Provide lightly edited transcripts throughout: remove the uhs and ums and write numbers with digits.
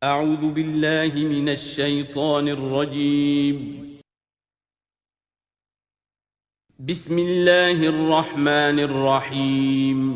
أعوذ بالله من الشيطان الرجيم. بسم الله الرحمن الرحيم.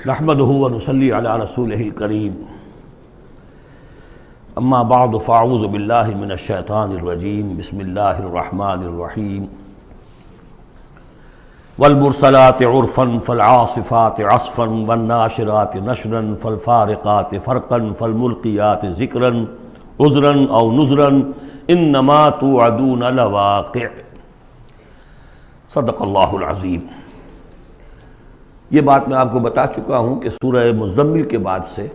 نحمده ونصلي على رسوله الكريم اما بعد فاعوذ بالله من الشیطان الرجیم بسم اللہ الرحمن الرحیم والمرسلات عرفا فالعاصفات عصفا والناشرات نشرا فالفارقات فرقا فالملقيات ذکرا عذرا او نذرا انما توعدون لواقع صدق اللہ العظیم۔ یہ بات میں آپ کو بتا چکا ہوں کہ سورہ مزمل کے بعد سے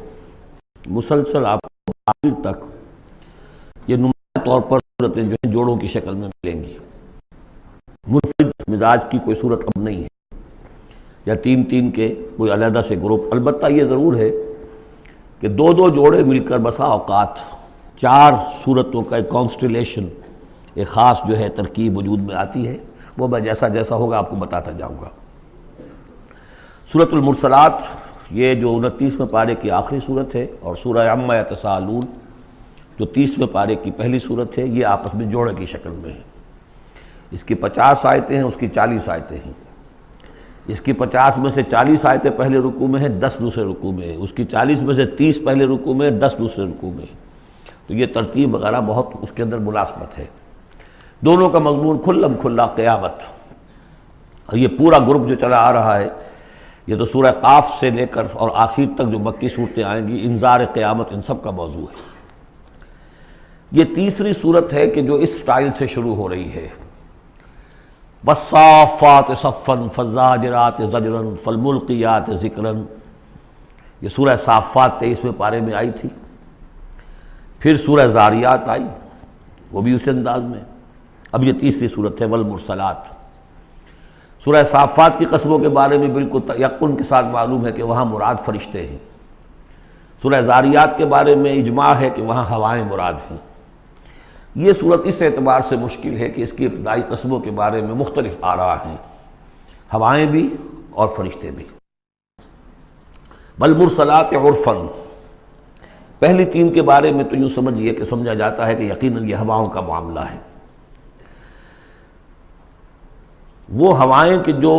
مسلسل آپ کو آخر تک یہ نمایاں طور پر صورتیں جو ہیں جوڑوں کی شکل میں ملیں گی۔ منفرد مزاج کی کوئی صورت اب نہیں ہے یا تین تین کے کوئی علیحدہ سے گروپ۔ البتہ یہ ضرور ہے کہ دو دو جوڑے مل کر بسا اوقات چار صورتوں کا ایک کانسٹیلیشن، ایک خاص جو ہے ترکیب وجود میں آتی ہے، وہ میں جیسا جیسا ہوگا آپ کو بتاتا جاؤں گا۔ سورۃ المرسلات یہ جو 29ویں پارے کی آخری صورت ہے، اور سورہ عما یتساءلون جو 30ویں پارے کی پہلی صورت ہے، یہ آپس میں جوڑے کی شکل میں ہے۔ اس کی 50 آیتیں ہیں، اس کی 40 آیتیں ہیں۔ اس کی 50 میں سے 40 آیتیں پہلے رکوع میں ہیں، 10 دوسرے رکوع میں ہیں۔ اس کی 40 میں سے 30 پہلے رکوع میں ہیں، 10 دوسرے رکوع میں ہیں۔ تو یہ ترتیب وغیرہ بہت اس کے اندر مناسبت ہے۔ دونوں کا مضمون کھلم کھلا قیامت، اور یہ پورا گروپ جو چلا آ رہا ہے، یہ تو سورہ قاف سے لے کر اور آخر تک جو مکی صورتیں آئیں گی، انذار قیامت ان سب کا موضوع ہے۔ یہ تیسری صورت ہے کہ جو اس سٹائل سے شروع ہو رہی ہے، والصافات صفا فالزاجرات زجرا فالملقیات ذکرا۔ یہ سورہ صافات 23ویں پارے میں آئی تھی، پھر سورہ زاریات آئی، وہ بھی اسی انداز میں۔ اب یہ تیسری صورت ہے والمرسلات۔ سورہ صافات کی قسموں کے بارے میں بالکل یقین کے ساتھ معلوم ہے کہ وہاں مراد فرشتے ہیں۔ سورہ زاریات کے بارے میں اجماع ہے کہ وہاں ہوائیں مراد ہیں۔ یہ صورت اس اعتبار سے مشکل ہے کہ اس کی ابتدائی قسموں کے بارے میں مختلف آراء ہیں، ہوائیں بھی اور فرشتے بھی۔ والمرسلات عرفا، پہلی تین کے بارے میں تو یوں سمجھیے کہ سمجھا جاتا ہے کہ یقیناً یہ ہواؤں کا معاملہ ہے۔ وہ ہوائیں کہ جو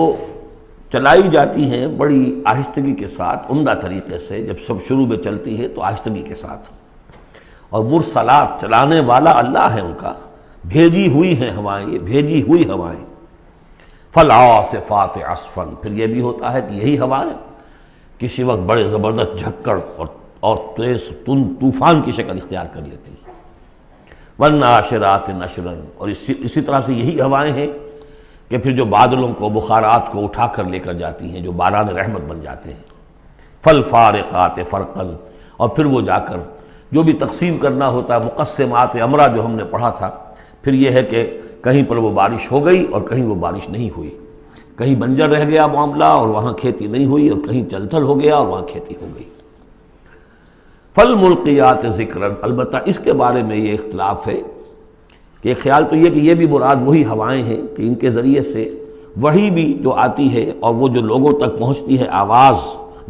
چلائی جاتی ہیں بڑی آہستگی کے ساتھ، عمدہ طریقے سے، جب سب شروع میں چلتی ہے تو آہستگی کے ساتھ، اور مرسلات چلانے والا اللہ ہے ان کا، بھیجی ہوئی ہیں ہوائیں، یہ بھیجی ہوئی ہوائیں۔ فالعاصفات عصفا، پھر یہ بھی ہوتا ہے کہ یہی ہوائیں کسی وقت بڑے زبردست جھکڑ اور تیز طوفان کی شکل اختیار کر لیتی ہیں۔ والناشرات نشرا، اور اسی طرح سے یہی ہوائیں ہیں کہ پھر جو بادلوں کو، بخارات کو اٹھا کر لے کر جاتی ہیں، جو باران رحمت بن جاتے ہیں۔ فالفارقات فرقا، اور پھر وہ جا کر جو بھی تقسیم کرنا ہوتا ہے، مقسمات امرہ جو ہم نے پڑھا تھا، پھر یہ ہے کہ کہیں پر وہ بارش ہو گئی اور کہیں وہ بارش نہیں ہوئی، کہیں بنجر رہ گیا معاملہ اور وہاں کھیتی نہیں ہوئی، اور کہیں چل تھل ہو گیا اور وہاں کھیتی ہو گئی۔ فالملقیات ذکرا، البتہ اس کے بارے میں یہ اختلاف ہے کہ خیال تو یہ کہ یہ بھی مراد وہی ہوائیں ہیں کہ ان کے ذریعے سے وحی بھی جو آتی ہے اور وہ جو لوگوں تک پہنچتی ہے آواز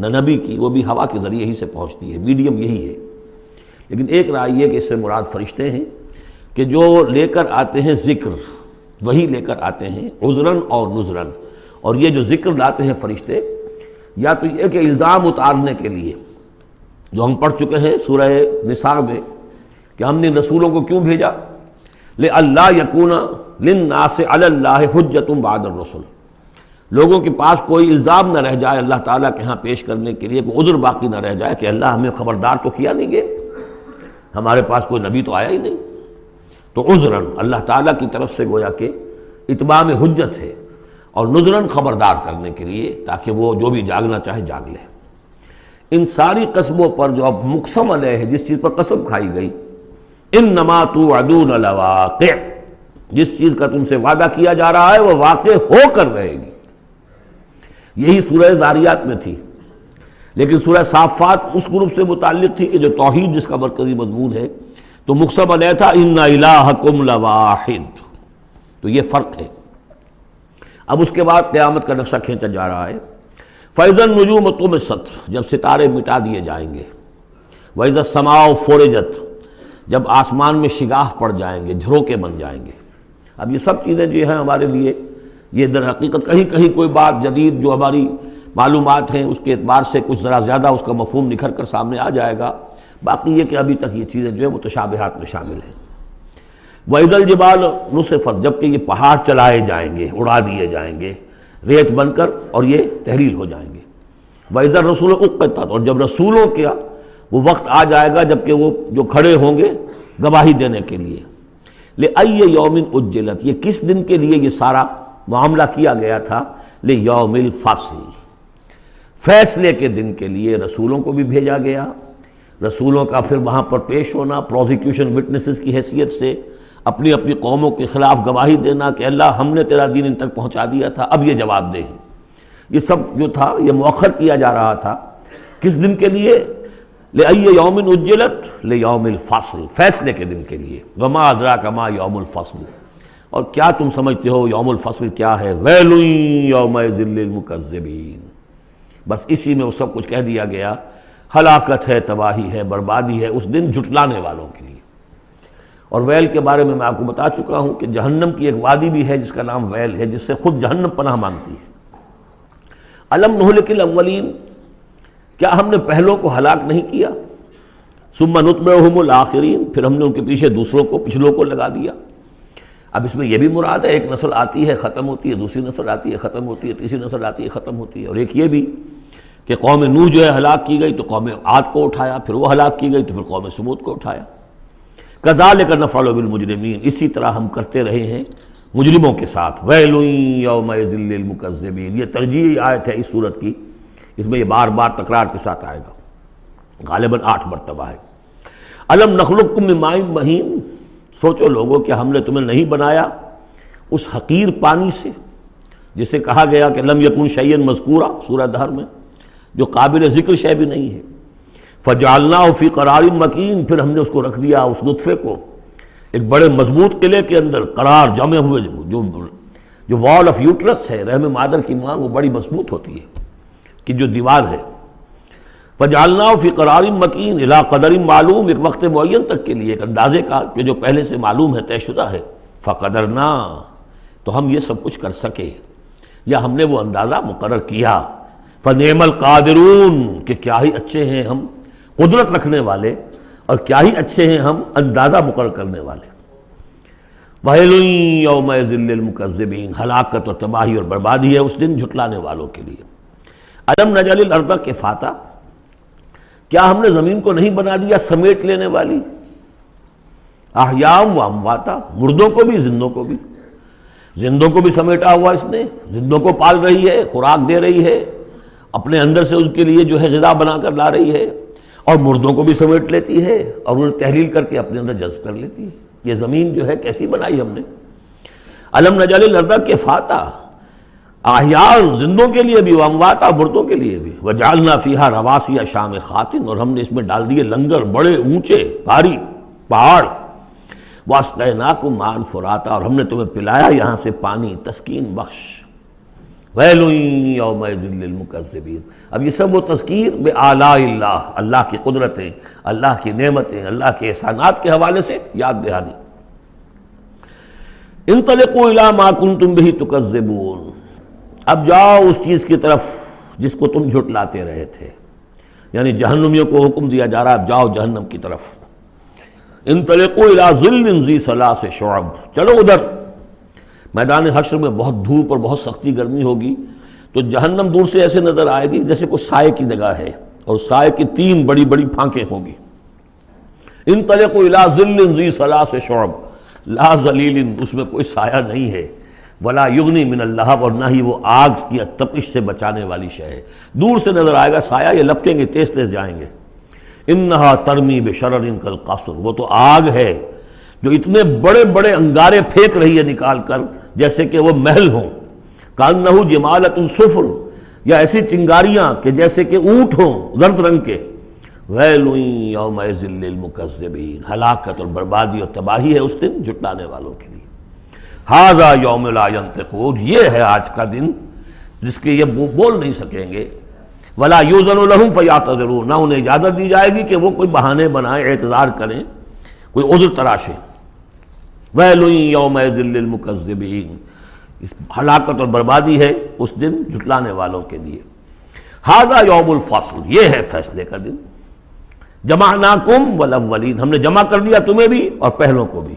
نبی کی، وہ بھی ہوا کے ذریعے ہی سے پہنچتی ہے، میڈیم یہی ہے۔ لیکن ایک رائے یہ کہ اس سے مراد فرشتے ہیں کہ جو لے کر آتے ہیں ذکر، وہی لے کر آتے ہیں عذراً اور نذراً۔ اور یہ جو ذکر لاتے ہیں فرشتے، یا تو یہ کہ الزام اتارنے کے لیے، جو ہم پڑھ چکے ہیں سورہ نساء میں کہ ہم نے رسولوں کو کیوں بھیجا، لِأَلَّا يَكُونَ لِلنَّاسِ عَلَى اللَّهِ حُجَّةٌ بَعْدَ الرُّسُلِ، لوگوں کے پاس کوئی الزام نہ رہ جائے اللہ تعالیٰ کے ہاں پیش کرنے کے لیے، کوئی عذر باقی نہ رہ جائے کہ اللہ ہمیں خبردار تو کیا نہیں گئے، ہمارے پاس کوئی نبی تو آیا ہی نہیں۔ تو عذراً اللہ تعالیٰ کی طرف سے گویا کہ اتمام حجت ہے، اور نذراً خبردار کرنے کے لیے، تاکہ وہ جو بھی جاگنا چاہے جاگ لے۔ ان ساری قسموں پر جو اب مقسم علیہ ہے، جس چیز پر قسم کھائی گئی، انما توعدون لواقع، جس چیز کا تم سے وعدہ کیا جا رہا ہے وہ واقع ہو کر رہے گی۔ یہی سورہ ذاریات میں تھی، لیکن سورہ صافات اس گروپ سے متعلق تھی کہ جو توحید جس کا مرکزی مضمون ہے، تو مقسم علیہ تھا ان الہکم لواحد، تو یہ فرق ہے۔ اب اس کے بعد قیامت کا نقشہ کھینچا جا رہا ہے۔ فَإِذَا النُّجُومُ طُمِسَتْ، جب ستارے مٹا دیے جائیں گے، وَإِذَا السَّمَاءُ فُرِجَتْ، جب آسمان میں شگاہ پڑ جائیں گے، جھروکے بن جائیں گے۔ اب یہ سب چیزیں جو ہیں ہمارے لیے، یہ در حقیقت کہیں کہیں کوئی بات جدید جو ہماری معلومات ہیں اس کے اعتبار سے کچھ ذرا زیادہ اس کا مفہوم نکھر کر سامنے آ جائے گا، باقی یہ کہ ابھی تک یہ چیزیں جو ہے متشابہات میں شامل ہیں۔ وَإِذَا الْجِبَالُ نُصِفَتْ، جبکہ یہ پہاڑ چلائے جائیں گے، اڑا دیے جائیں گے ریت بن کر، اور یہ تحلیل ہو جائیں گے۔ وَإِذَا الرُّسُلُ أُقِّتَتْ، اور جب رسولوں کا وہ وقت آ جائے گا جبکہ وہ جو کھڑے ہوں گے گواہی دینے کے لیے۔ لِأَيِّ يَوْمٍ أُجِّلَتْ، یہ کس دن کے لیے یہ سارا معاملہ کیا گیا تھا؟ لِيَوْمِ الْفَصْلِ، فیصلے کے دن کے لیے رسولوں کو بھی بھیجا گیا۔ رسولوں کا پھر وہاں پر پیش ہونا، پروزیکیوشن وٹنسز کی حیثیت سے اپنی اپنی قوموں کے خلاف گواہی دینا کہ اللہ ہم نے تیرا دین ان تک پہنچا دیا تھا، اب یہ جواب دے۔ یہ سب جو تھا یہ مؤخر کیا جا رہا تھا، کس دن کے لیے؟ لِأَيِّ يَوْمٍ أُجِّلَتْ لِيَوْمِ الْفَصْلِ، فیصلے کے دن کے لیے۔ وَمَا أَدْرَاكَ مَا يَوْمُ الْفَصْلِ، اور کیا تم سمجھتے ہو یوم الفصل کیا ہے؟ وَيْلٌ يَوْمَئِذٍ لِّلْمُكَذِّبِينَ، بس اسی میں وہ سب کچھ کہہ دیا گیا۔ ہلاکت ہے، تباہی ہے، بربادی ہے اس دن جھٹلانے والوں کے لیے۔ اور ویل کے بارے میں آپ کو بتا چکا ہوں کہ جہنم کی ایک وادی بھی ہے جس کا نام ویل ہے، جس سے خود جہنم پناہ مانگتی ہے۔ الم نہلک الاولین، کیا ہم نے پہلوں کو ہلاک نہیں کیا؟ ثم نتبعہم الآخرین، پھر ہم نے ان کے پیچھے دوسروں کو، پچھلوں کو لگا دیا۔ اب اس میں یہ بھی مراد ہے، ایک نسل آتی ہے ختم ہوتی ہے، دوسری نسل آتی ہے ختم ہوتی ہے، تیسری نسل آتی ہے ختم ہوتی ہے، اور ایک یہ بھی کہ قوم نوح جو ہے ہلاک کی گئی تو قوم عاد کو اٹھایا، پھر وہ ہلاک کی گئی تو پھر قوم سمود کو اٹھایا۔ کذالک نفعل بالمجرمین، اسی طرح ہم کرتے رہے ہیں مجرموں کے ساتھ۔ ویل یومئذ للمکذبین، یہ ترجیحی آیت ہے اس صورت کی، اس میں یہ بار بار تکرار کے ساتھ آئے گا، غالباً 8 مرتبہ ہے۔ الم نخلقکم من ماء مہین، سوچو لوگوں کہ ہم نے تمہیں نہیں بنایا اس حقیر پانی سے جسے کہا گیا کہ لم یکن شیئا مذکورا سورہ دہر میں، جو قابل ذکر شے بھی نہیں ہے۔ فجعلناہ فی قرار مکین، پھر ہم نے اس کو رکھ دیا، اس نطفے کو ایک بڑے مضبوط قلعے کے اندر قرار جمے ہوئے، جو وال آف یوٹرس ہے، رحم مادر کی ماں، وہ بڑی مضبوط ہوتی ہے کہ جو دیوار ہے۔ فجعلناہ فی قرار مکین الی قدر معلوم، ایک وقت معین تک کے لیے، ایک اندازے کا کہ جو پہلے سے معلوم ہے، طے شدہ ہے۔ فقدرنا، تو ہم یہ سب کچھ کر سکے، یا ہم نے وہ اندازہ مقرر کیا۔ فنعم القادرون، کہ کیا ہی اچھے ہیں ہم قدرت رکھنے والے، اور کیا ہی اچھے ہیں ہم اندازہ مقرر کرنے والے۔ وَيْلٌ يَوْمَئِذٍ لِّلْمُكَذِّبِينَ، ہلاکت اور تباہی اور بربادی ہے اس دن جھٹلانے والوں کے لیے۔ أَلَمْ نَجْعَلِ الْأَرْضَ كِفَاتًا، کیا ہم نے زمین کو نہیں بنا دیا سمیٹ لینے والی؟ احیاء و امواتا، مردوں کو بھی زندوں کو بھی، زندوں کو بھی سمیٹا ہوا اس نے، زندوں کو پال رہی ہے، خوراک دے رہی ہے، اپنے اندر سے ان کے لیے جو ہے غذا بنا کر لا رہی ہے، اور مردوں کو بھی سمیٹ لیتی ہے اور انہیں تحلیل کر کے اپنے اندر جذب کر لیتی ہے۔ یہ زمین جو ہے کیسی بنائی ہم نے۔ الم نجعل الارض کفاتا، احیاء زندوں کے لیے بھی، وامواتا مردوں کے لیے بھی، وجعلنا فیہا رواسی شامخات، اور ہم نے اس میں ڈال دیے لنگر بڑے اونچے بھاری پہاڑ۔ واسقیناکم ماء فراتا، اور ہم نے تمہیں پلایا یہاں سے پانی تسکین بخش۔ ویل یومئذ للمکذبین، اب یہ سب وہ تذکیر بآلاء اللہ، اللہ کی قدرتیں، اللہ کی نعمتیں، اللہ کے احسانات کے حوالے سے یاد دہانی۔ انطلقوا الی ما کنتم بہ تکذبون، اب جاؤ اس چیز کی طرف جس کو تم جھٹلاتے رہے تھے، یعنی جہنمیوں کو حکم دیا جا رہا ہے اب جاؤ جہنم کی طرف۔ انطلقوا الی ظل ذی ثلاث شعب، چلو ادھر۔ میدان حشر میں بہت دھوپ اور بہت سختی گرمی ہوگی، تو جہنم دور سے ایسے نظر آئے گی جیسے کوئی سائے کی جگہ ہے، اور سائے کی 3 بڑی بڑی پھانکیں ہوں گی۔ انطلقوا الی ظل ذی ثلاث شعب، لا ظلیل، اس میں کوئی سایہ نہیں ہے، ولا یغنی من اللہب، اور نہ ہی وہ آگ کی تپش سے بچانے والی شے ہے۔ دور سے نظر آئے گا سایہ، یہ لپکیں گے، تیز تیز جائیں گے۔ انہا ترمی بشرر کالقصر، وہ تو آگ ہے جو اتنے بڑے بڑے انگارے پھینک رہی ہے نکال کر جیسے کہ وہ محل ہوں۔ کانہ جمالۃ صفر، یا ایسی چنگاریاں کہ جیسے کہ اونٹ ہوں زرد رنگ کے۔ ویل یومئذ للمکذبین، ہلاکت اور بربادی اور تباہی ہے اس دن جھٹلانے والوں کے لیے۔ ھذا یوم لا ینطقون، یہ ہے آج کا دن جس کے یہ بول نہیں سکیں گے۔ ولا یؤذن لہم فیعتذرون، نہ انہیں اجازت دی جائے گی کہ وہ کوئی بہانے بنائیں، اعتذار کریں، کوئی عذر تراشیں۔ ویل یومئذ للمکذبین، ہلاکت اور بربادی ہے اس دن جھٹلانے والوں کے لیے۔ ھذا یوم الفصل، یہ ہے فیصلے کا دن۔ جمعناکم والاولین، ہم نے جمع کر دیا تمہیں بھی اور پہلوں کو بھی۔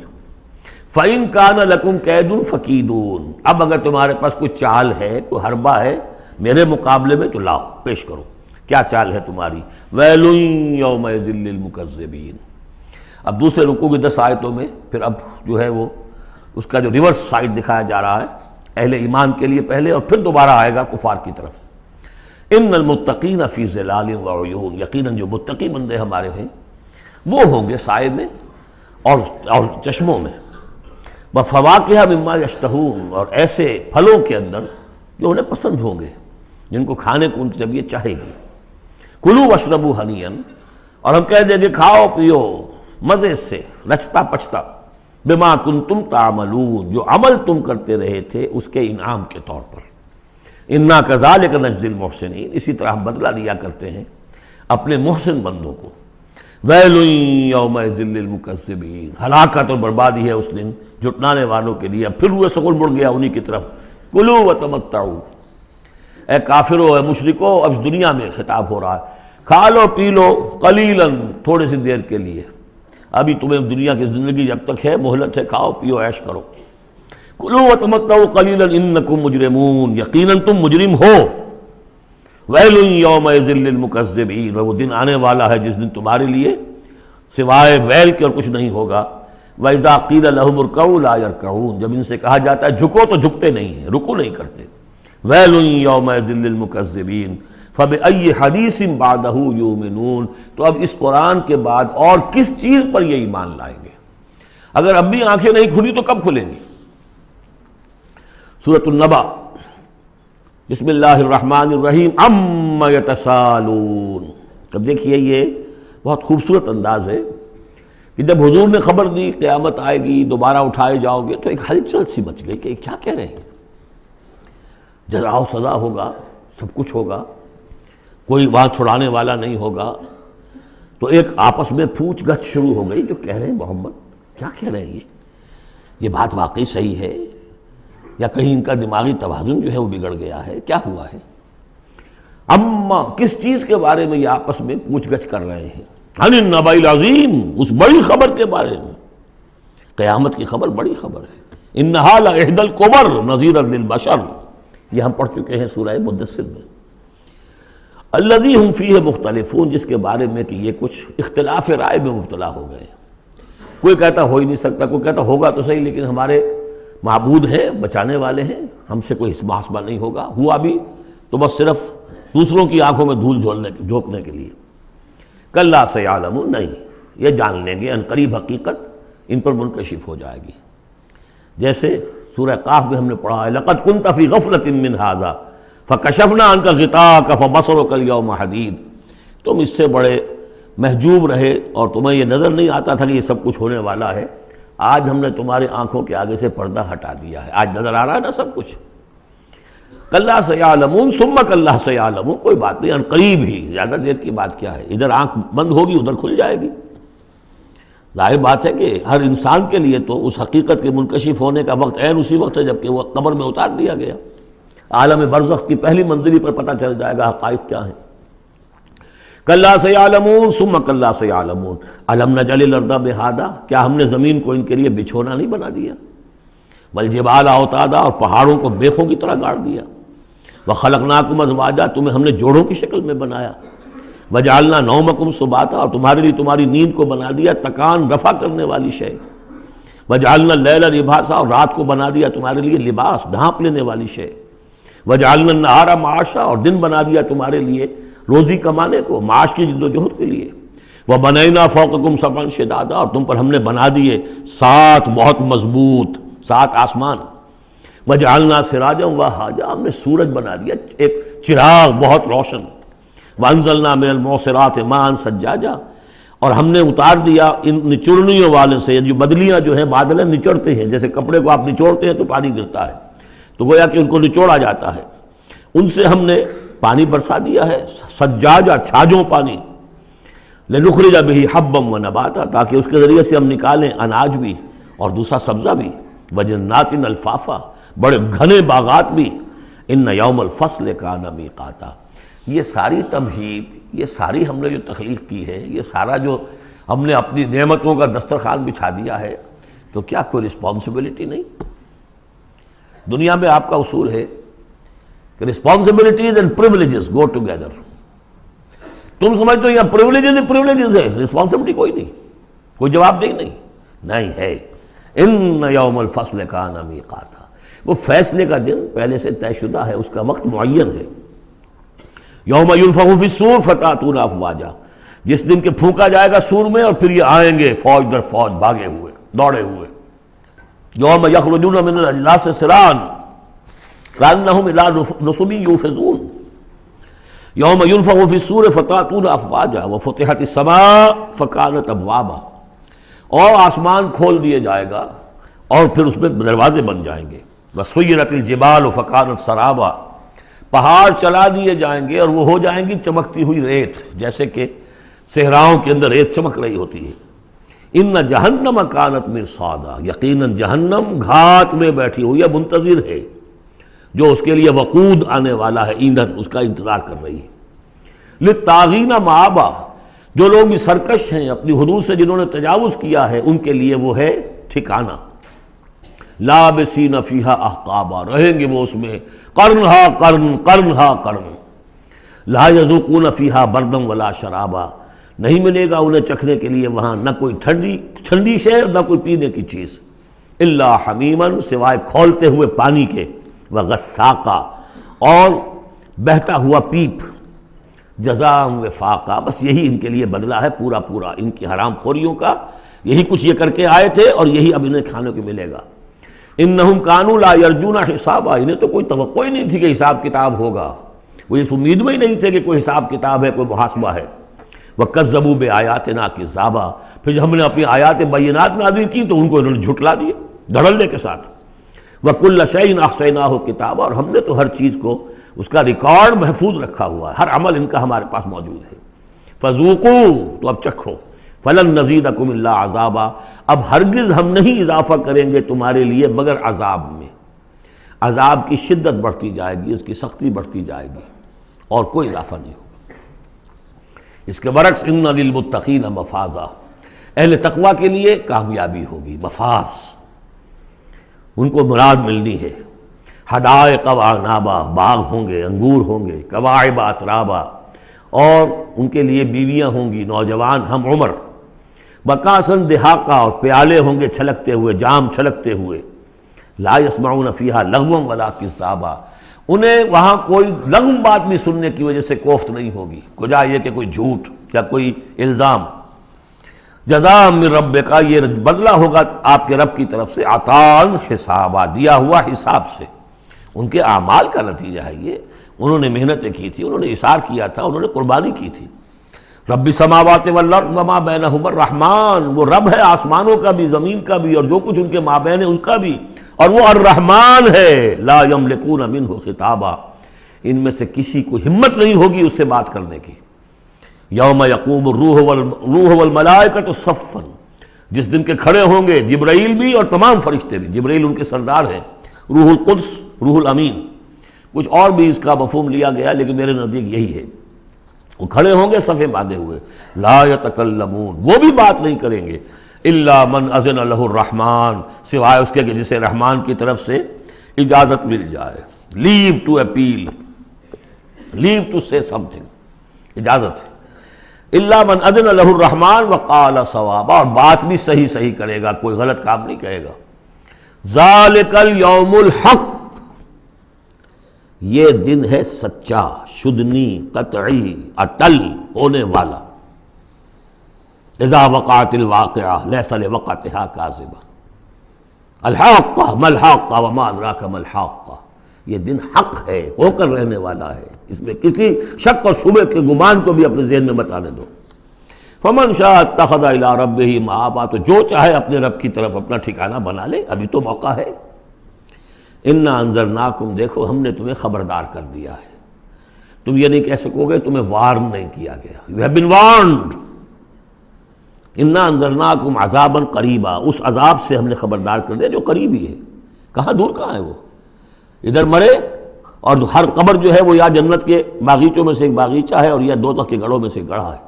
فَإِن كَانَ لَكُمْ كَيْدٌ فَكِيدُونِ، اب اگر تمہارے پاس کوئی چال ہے، کوئی حربہ ہے میرے مقابلے میں تو لاؤ، پیش کرو، کیا چال ہے تمہاری؟ وَيْلٌ يَوْمَئِذٍ لِّلْمُكَذِّبِينَ۔ اب دوسرے رکوع کی 10 آیتوں میں پھر اب جو ہے وہ اس کا جو ریورس سائڈ دکھایا جا رہا ہے اہل ایمان کے لیے پہلے، اور پھر دوبارہ آئے گا کفار کی طرف۔ ان المتقین فی ظلال وعیون، یقیناً جو متقی بندے ہمارے ہیں وہ ہوں گے سائے میں اور چشموں میں۔ وفواکہ مما یشتہون، اور ایسے پھلوں کے اندر جو انہیں پسند ہوں گے، جن کو کھانے کو ان کی طبیعت چاہے گی۔ کلوا واشربوا ہنیئا، اور ہم کہہ دیں گے کھاؤ پیو مزے سے، رچتا پچتا، بما کنتم تعملون، جو عمل تم کرتے رہے تھے اس کے انعام کے طور پر۔ انا کذالک نجزی المحسنین، اسی طرح ہم بدلہ دیا کرتے ہیں اپنے محسن بندوں کو۔ ویل یومئذ للمکذبین، ہلاکت اور بربادی ہے اس دن جھٹلانے والوں کے لیے۔ اب پھر وہ سغل مڑ گیا انہی کی طرف۔ کلوا وتمتعوا، اے کافرو، اے مشرکو، اب دنیا میں خطاب ہو رہا ہے، کھا لو پی لو قلیلاً، تھوڑی سی دیر کے لیے، ابھی تمہیں دنیا کی زندگی جب تک ہے مہلت ہے، کھاؤ پیو عیش کرو۔ کلوا وتمتعوا قلیلاً انکم مجرمون، یقیناً تم مجرم ہو۔ ویل یومئذ للمکذبین، وہ دن آنے والا ہے جس دن تمہارے لیے سوائے ویل کے اور کچھ نہیں ہوگا۔ وَإِذَا قِيلَ لَهُمُ ارْكَعُوا لَا يَرْكَعُونَ، جب ان سے کہا جاتا ہے جھکو تو جھکتے نہیں ہیں، رکو نہیں کرتے۔ ویل یومئذ للمکذبین فَبِأَيِّ حَدِيثٍ بَعْدَهُ يُؤْمِنُونَ، تو اب اس قرآن کے بعد اور کس چیز پر یہ ایمان لائیں گے؟ اگر اب بھی آنکھیں نہیں کھلی تو کب کھلیں گی؟ سورۃ النبأ، بسم اللہ الرحمن الرحیم، عَمَّ يَتَسَاءَلُونَ۔ اب دیکھیے یہ بہت خوبصورت انداز ہے کہ جب حضور نے خبر دی قیامت آئے گی، دوبارہ اٹھائے جاؤ گے، تو ایک ہلچل سی مچ گئی کہ کیا کہہ رہے ہیں، جزا و سزا ہوگا، سب کچھ ہوگا، کوئی بات چھڑانے والا نہیں ہوگا۔ تو ایک آپس میں پوچھ گچھ شروع ہو گئی، جو کہہ رہے ہیں محمد کیا کہہ رہے ہیں، یہ بات واقعی صحیح ہے یا کہیں ان کا دماغی توازن جو ہے وہ بگڑ گیا ہے، کیا ہوا ہے؟ اما کس چیز کے بارے میں یہ آپس میں پوچھ گچھ کر رہے ہیں؟ عن النبأ العظیم، اس بڑی خبر کے بارے میں۔ قیامت کی خبر بڑی خبر ہے۔ انہا لإحدی الکبر نذیرا للبشر، یہ ہم پڑھ چکے ہیں سورہ مدثر میں۔ الذی ہم فیہ مختلفون، جس کے بارے میں کہ یہ کچھ اختلاف رائے میں مبتلا ہو گئے، کوئی کہتا ہو ہی نہیں سکتا، کوئی کہتا ہوگا تو صحیح لیکن ہمارے معبود ہیں، بچانے والے ہیں، ہم سے کوئی محاسبہ نہیں ہوگا، ہوا بھی تو بس صرف دوسروں کی آنکھوں میں دھول جھونکنے کے لیے۔ کلا سیعلمون، نہیں، یہ جان لیں گے ان قریب حقیقت ان پر منکشف ہو جائے گی۔ جیسے سورہ قاف میں ہم نے پڑھا ہے، لقد كنت في غفلة من هذا فكشفنا عنك غطاءك فبصرك اليوم حديد، تم اس سے بڑے محجوب رہے اور تمہیں یہ نظر نہیں آتا تھا کہ یہ سب کچھ ہونے والا ہے، آج ہم نے تمہارے آنکھوں کے آگے سے پردہ ہٹا دیا ہے، آج نظر آ رہا ہے نا سب کچھ۔ کلا سیعلمون ثم کلا سیعلمون، کوئی بات نہیں، ان قریب ہی، زیادہ دیر کی بات کیا ہے، ادھر آنکھ بند ہوگی ادھر کھل جائے گی۔ ظاہر بات ہے کہ ہر انسان کے لیے تو اس حقیقت کے منکشف ہونے کا وقت عین اسی وقت ہے جب کہ وہ قبر میں اتار دیا گیا۔ عالم برزخ کی پہلی منزلی پر پتہ چل جائے گا حقائق کیا ہیں۔ کلا سیعلمون ثم کلا سیعلمون الم نجعل الارض مہادا، کیا ہم نے زمین کو ان کے لیے بچھونا نہیں بنا دیا؟ والجبال اوتادا، اور پہاڑوں کو بیخوں کی طرح گاڑ دیا۔ وخلقناکم ازواجا، تمہیں ہم نے جوڑوں کی شکل میں بنایا۔ وجعلنا نومکم سباتا، اور تمہارے لیے تمہاری نیند کو بنا دیا تکان رفع کرنے والی شے۔ وجعلنا اللیل لباسا، اور رات کو بنا دیا تمہارے لیے لباس، ڈھانپ لینے والی شے، وجعلنا النہار معاشا، اور دن بنا دیا تمہارے لیے روزی کمانے کو، معاش کی جد و جہد کے لیے، وبنینا فوقکم سبعا شدادا، اور تم پر ہم نے بنا دیے 7 بہت مضبوط 7 آسمان، وجعلنا سراجا وہاجا، ہم نے سورج بنا دیا ایک چراغ بہت روشن، وانزلنا من المعصرات ماء ثجاجا، اور ہم نے اتار دیا ان نچوڑنیوں والے سے، جو بدلیاں جو ہیں بادل نچوڑتے ہیں، جیسے کپڑے کو آپ نچوڑتے ہیں تو پانی گرتا ہے، تو گویا کہ ان کو نچوڑا جاتا ہے، ان سے ہم نے پانی برسا دیا ہے، سجاجا چھاجوں پانی، لنخرج به حبا ونباتا، تاکہ اس کے ذریعے سے ہم نکالیں اناج بھی اور دوسرا سبزہ بھی، وجنات الفافا، بڑے گھنے باغات بھی، ان یوم الفصل کان میقاتا۔ یہ ساری تمہید، یہ ساری ہم نے جو تخلیق کی ہے، یہ سارا جو ہم نے اپنی نعمتوں کا دسترخوان بچھا دیا ہے، تو کیا کوئی رسپانسبلٹی نہیں؟ دنیا میں آپ کا اصول ہے کہ responsibilities and privileges go together. تم سمجھتے ہو یہ پریولیجز ہی پریولیجز ہے، رسپانسبلٹی کوئی نہیں، کوئی جواب نہیں ہے۔ ان یوم الفصل کان میقاتا، وہ فیصلے کا دن پہلے سے طے شدہ ہے، اس کا وقت معین ہے۔ یوم ینفخ فی الصور فتأتون افواجا، جس دن کہ پھونکا جائے گا سور میں، اور پھر یہ آئیں گے فوج در فوج، بھاگے ہوئے دوڑے ہوئے۔ یوم یخرجون من الاجلاس سراعا کأنہم الی نصب یوفضون، یوم ینفخ فی الصور فتأتون افواجا وفتحت السماء فکانت ابوابا، اور آسمان کھول دیے جائے گا اور پھر اس میں دروازے بن جائیں گے، وسیرت الجبال فکانت سرابا، پہاڑ چلا دیے جائیں گے اور وہ ہو جائیں گی چمکتی ہوئی ریت، جیسے کہ صحراؤں کے اندر ریت چمک رہی ہوتی ہے۔ ان جہنم کانت مرصادا، یقیناً جہنم گھات میں بیٹھی ہوئی ہے، منتظر ہے، جو اس کے لیے وقود آنے والا ہے، ایندھن، اس کا انتظار کر رہی ہے۔ للطاغین مآبا، جو لوگ بھی سرکش ہیں، اپنی حدود سے جنہوں نے تجاوز کیا ہے، ان کے لیے وہ ہے ٹھکانہ۔ لابسین فیہا احقابا، رہیں گے وہ اس میں قرنہا قرن قرنہا قرن، لا یذوقون فیہا بردا ولا شرابا، نہیں ملے گا انہیں چکھنے کے لیے وہاں نہ کوئی ٹھنڈی شے نہ کوئی پینے کی چیز، الا حمیما، سوائے کھولتے ہوئے پانی کے، وغساقا، اور بہتا ہوا پیپ، جزاء وفاقا، بس یہی ان کے لیے بدلہ ہے پورا پورا ان کی حرام خوریوں کا، یہی کچھ یہ کر کے آئے تھے اور یہی اب انہیں کھانے کو ملے گا۔ انہم کانوا لا یرجون حسابا، انہیں تو کوئی توقع ہی نہیں تھی کہ حساب کتاب ہوگا، وہ اس امید میں ہی نہیں تھے کہ کوئی حساب کتاب ہے، کوئی محاسبہ ہے۔ وَكَذَّبُوا بِآيَاتِنَا كِذَّابًا، پھر جب ہم نے اپنی آیات بینات نازل کی تو ان کو انہوں نے جھٹلا دیا دھڑلے کے ساتھ۔ وَكُلَّ شَيْءٍ أَحْصَيْنَاهُ كِتَابًا، اور ہم نے تو ہر چیز کو اس کا ریکارڈ محفوظ رکھا ہوا ہے، ہر عمل ان کا ہمارے پاس موجود ہے۔ فَذُوقُوا، تو اب چکھو، فَلَن نَّزِيدَكُمْ إِلَّا عَذَابًا، اب ہرگز ہم نہیں اضافہ کریں گے تمہارے لیے مگر عذاب میں، عذاب کی شدت بڑھتی جائے گی، اس کی سختی بڑھتی جائے گی، اور کوئی اضافہ نہیں ہوگا۔ اس کے برعکس ان للمتقین مفازا، اہل تقوی کے لیے کامیابی ہوگی، مفاز، ان کو مراد ملنی ہے۔ حدائق وعنابا، باغ ہوں گے، انگور ہوں گے، کواعب اترابا، اور ان کے لیے بیویاں ہوں گی نوجوان ہم عمر، بکاسن دہاقا، اور پیالے ہوں گے چھلکتے ہوئے، جام چھلکتے ہوئے، لا یسمعون فیہا لغوا ولا کذابا، انہیں وہاں کوئی لغو بات بھی سننے کی وجہ سے کوفت نہیں ہوگی، کجا یہ کہ کوئی جھوٹ یا کوئی الزام۔ جزاء من ربک، یہ بدلہ ہوگا آپ کے رب کی طرف سے، عطاء حسابا، دیا ہوا حساب سے، ان کے اعمال کا نتیجہ ہے یہ، انہوں نے محنتیں کی تھی، انہوں نے اثار کیا تھا، انہوں نے قربانی کی تھی۔ رب السماوات والارض وما بینہما الرحمن، وہ رب ہے آسمانوں کا بھی، زمین کا بھی، اور جو کچھ ان کے مابین ہے اس کا بھی، اور وہ الرحمن ہے، لا یملکون منہ خطابا، ان میں سے کسی کو ہمت نہیں ہوگی اس سے بات کرنے کی۔ یوم یقوم الروح والملائکۃ صفا، جس دن کے کھڑے ہوں گے جبرائیل بھی اور تمام فرشتے بھی، جبرائیل ان کے سردار ہیں، روح القدس، روح الامین، کچھ اور بھی اس کا مفہوم لیا گیا لیکن میرے نزدیک یہی ہے، وہ کھڑے ہوں گے صفے باندھے ہوئے، لا یتکلمون، وہ بھی بات نہیں کریں گے، الا من اذن لہ الرحمن، سوائے اس کے کہ جسے رحمان کی طرف سے اجازت مل جائے، لیو ٹو اپیل، لیو ٹو سے سم تھنگ، اجازت ہے۔ الا من اذن له الرحمن وقال صوابا، اور بات بھی صحیح صحیح کرے گا، کوئی غلط کام نہیں کہے گا۔ ذالک الیوم الحق، یہ دن ہے سچا، شدنی، قطعی، اٹل ہونے والا۔ اذا وقعت الواقعہ لیس لوقعتها کاذبہ، الحاقہ ما الحاقہ وما ادراک ما الحاقہ، یہ دن حق ہے، ہو کر رہنے والا ہے، اس میں کسی شک اور شبہ کے گمان کو بھی اپنے ذہن میں مت آنے دو۔ فمن شاء اتخذ الی ربہ مآبا، تو جو چاہے اپنے رب کی طرف اپنا ٹھکانہ بنا لے، ابھی تو موقع ہے۔ انا انذرناکم، دیکھو ہم نے تمہیں خبردار کر دیا ہے، تم یہ نہیں کہہ سکو گے تمہیں وارن نہیں کیا گیا، یو ہیو بین وارنڈ۔ انا انذرناکم عذابا قریبا، اس عذاب سے ہم نے خبردار کر دیا جو قریب ہی ہے، کہاں دور کہاں ہے وہ، ادھر مرے اور ہر قبر جو ہے وہ یا جنت کے باغیچوں میں سے ایک باغیچہ ہے اور یا دوزخ کے گڑھوں میں سے گڑھا ہے۔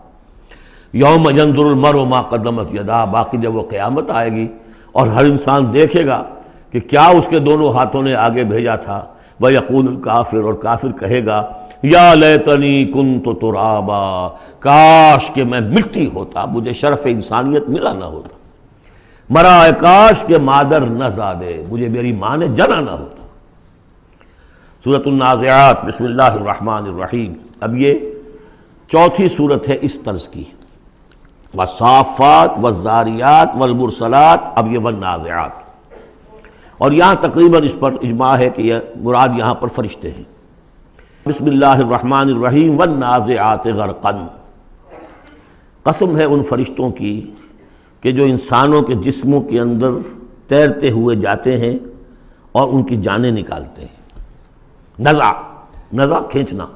یوم ینظر المرء ما قدمت یداہ، باقی جب وہ قیامت آئے گی اور ہر انسان دیکھے گا کہ کیا اس کے دونوں ہاتھوں نے آگے بھیجا تھا، وَيَقُولُ الْكَافِرُ، اور کافر کہے گا یا لیتنی کنت ترابا، کاش کہ میں مٹی ہوتا، مجھے شرف انسانیت ملا نہ ہوتا، مرا کاش کہ مادر نہ زادے، مجھے میری ماں نے جنا نہ ہوتا۔ سورۃ النازعات، بسم اللہ الرحمن الرحیم، اب یہ چوتھی صورت ہے اس طرز کی، والصافات والزاریات والمرسلات، اب یہ والنازعات، اور یہاں تقریباً اس پر اجماع ہے کہ یہ مراد یہاں پر فرشتے ہیں۔ بسم اللہ الرحمن الرحیم، والنازعات غرقا، قسم ہے ان فرشتوں کی کہ جو انسانوں کے جسموں کے اندر تیرتے ہوئے جاتے ہیں اور ان کی جانیں نکالتے ہیں۔ نزع کھینچنا،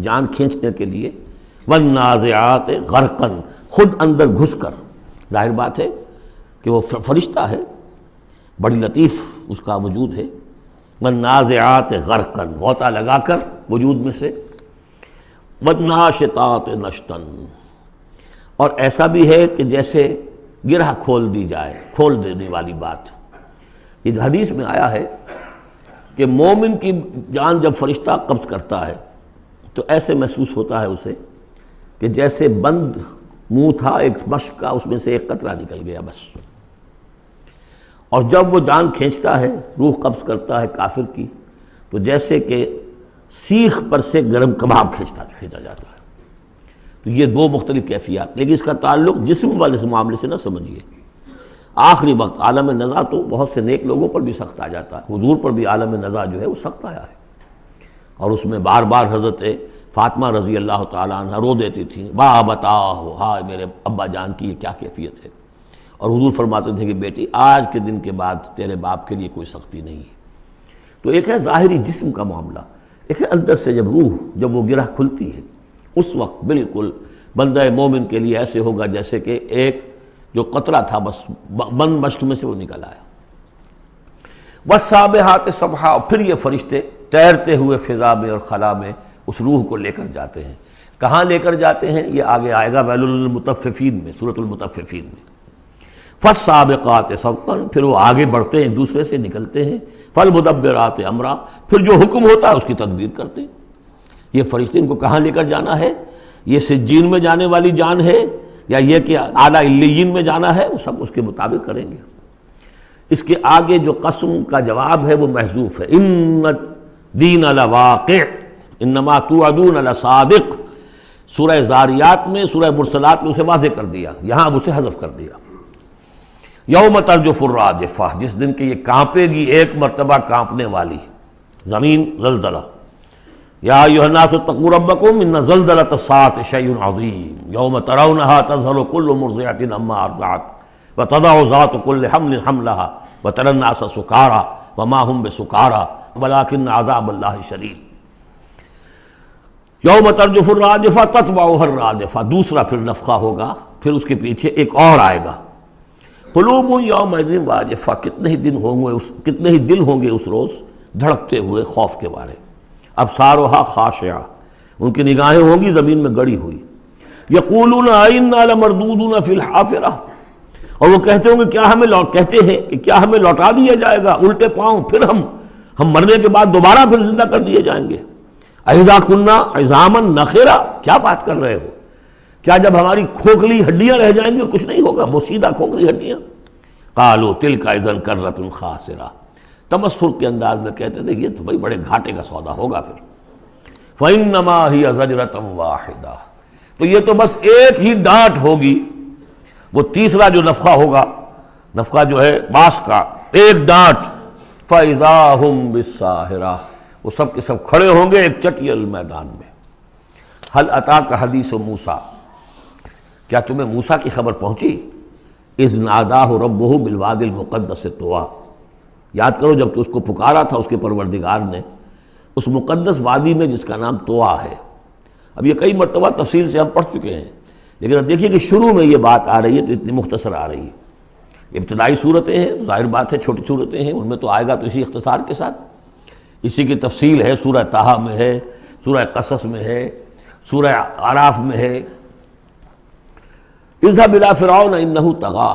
جان کھینچنے کے لیے، والنازعات غرقا، خود اندر گھس کر، ظاہر بات ہے کہ وہ فرشتہ ہے، بڑی لطیف اس کا وجود ہے، والنازعات غرقا، غوطہ لگا کر وجود میں سے، والناشطات نشطا، اور ایسا بھی ہے کہ جیسے گرہ کھول دی جائے، کھول دینے والی بات۔ یہ حدیث میں آیا ہے کہ مومن کی جان جب فرشتہ قبض کرتا ہے تو ایسے محسوس ہوتا ہے اسے کہ جیسے بند منہ تھا ایک مشک کا، اس میں سے ایک قطرہ نکل گیا بس، اور جب وہ جان کھینچتا ہے، روح قبض کرتا ہے کافر کی، تو جیسے کہ سیخ پر سے گرم کباب کھینچا جاتا ہے۔ تو یہ دو مختلف کیفیات، لیکن اس کا تعلق جسم والے سے معاملے سے نہ سمجھیے۔ آخری وقت عالم نزع تو بہت سے نیک لوگوں پر بھی سخت آ جاتا ہے، حضور پر بھی عالم نزع جو ہے وہ سخت آیا ہے، اور اس میں بار بار حضرت فاطمہ رضی اللہ تعالیٰ عنہ رو دیتی تھیں، با بتاؤ، ہائے میرے ابا جان کی یہ کیا کیفیت ہے، اور حضور فرماتے تھے کہ بیٹی آج کے دن کے بعد تیرے باپ کے لیے کوئی سختی نہیں ہے۔ تو ایک ہے ظاہری جسم کا معاملہ، ایک ہے اندر سے جب روح، جب وہ گرہ کھلتی ہے، اس وقت بالکل بندہ مومن کے لیے ایسے ہوگا جیسے کہ ایک جو قطرہ تھا بس بند مشک میں سے وہ نکل آیا۔ والسابحات سبحا، پھر یہ فرشتے تیرتے ہوئے فضا میں اور خلا میں اس روح کو لے کر جاتے ہیں۔ کہاں لے کر جاتے ہیں یہ آگے آئے گا ویل للمطففین میں، سورۃ المطففین میں۔ فالسابقات سبقا، پھر وہ آگے بڑھتے ہیں، ایک دوسرے سے نکلتے ہیں۔ فالمدبرات امرا، پھر جو حکم ہوتا ہے اس کی تدبیر کرتے ہیں۔ یہ فرشتے ان کو کہاں لے کر جانا ہے، یہ سجین میں جانے والی جان ہے یا یہ کہ اعلیٰ علیین میں جانا ہے، وہ سب اس کے مطابق کریں گے۔ اس کے آگے جو قسم کا جواب ہے وہ محذوف ہے، ان الدین لواقع انما توعدون لصادق۔ سورہ زاریات میں، سورہ مرسلات میں اسے واضح کر دیا، یہاں اب اسے حذف کر دیا۔ یوم ترجف الراجفہ، جس دن کہ یہ کانپے گی ایک مرتبہ کانپنے والی زمین، زلزلہ۔ یا ایھا الناس اتقوا ربکم ان زلزلۃ الساعۃ شیء عظیم یوم ترونھا تذہل کل مرضعۃ عما ارضعت وتضع ذات کل حمل حملها وتری الناس سکارى وما هم بسکارى ولکن عذاب اللہ شدید۔ یوم ترجف الراجفہ تتبعها الراجفہ، دوسرا پھر نفخہ ہوگا، پھر اس کے پیچھے ایک اور آئے گا۔ قلوب یومئذ واجفہ، کتنے ہی دل ہوں گے اس روز دھڑکتے ہوئے خوف کے بارے۔ ابصارها خاشعہ، ان کی نگاہیں ہوں گی زمین میں گڑی ہوئی۔ یقولون ائنا لمردودون فی الحافرہ، اور وہ کہتے ہوں گے کیا ہمیں لوٹا دیا جائے گا الٹے پاؤں، پھر ہم مرنے کے بعد دوبارہ پھر زندہ کر دیے جائیں گے۔ اذا کنا عظاما نخرہ، کیا بات کر رہے ہو، کیا جب ہماری کھوکھلی ہڈیاں رہ جائیں گی اور کچھ نہیں ہوگا؟ بوسیدہ کھوکھلی ہڈیاں. قالوا تلک اذا کرۃ خاسرہ، تمسخر کے انداز میں کہتے تھے یہ تو بھائی بڑے گھاٹے کا سودا ہوگا پھر. فإنما هي زجرۃ واحدہ، تو یہ تو بس ایک ہی ڈانٹ ہوگی. وہ تیسرا جو نفخہ ہوگا، نفخہ جو ہے باس کا، ایک ڈانٹ. فإذا هم بالساہرہ، وہ سب کے سب کھڑے ہوں گے ایک چٹیل میدان میں. هل اتاک حدیث موسیٰ، کیا تمہیں موسیٰ کی خبر پہنچی؟ اذ ناداہ ربہ بالوادی المقدس طویٰ، یاد کرو جب کہ اس کو پکارا تھا اس کے پروردگار نے اس مقدس وادی میں جس کا نام طویٰ ہے. اب یہ کئی مرتبہ تفصیل سے ہم پڑھ چکے ہیں، لیکن اب دیکھیے کہ شروع میں یہ بات آ رہی ہے تو اتنی مختصر آ رہی ہے. ابتدائی صورتیں ہیں، ظاہر بات ہے چھوٹی صورتیں ہیں، ان میں تو آئے گا تو اسی اختصار کے ساتھ. اسی کی تفصیل ہے سورہ طٰہٰ میں ہے، سورہ قصص میں ہے، سورہ اعراف میں ہے. اذهب الى فرعون انه طغى،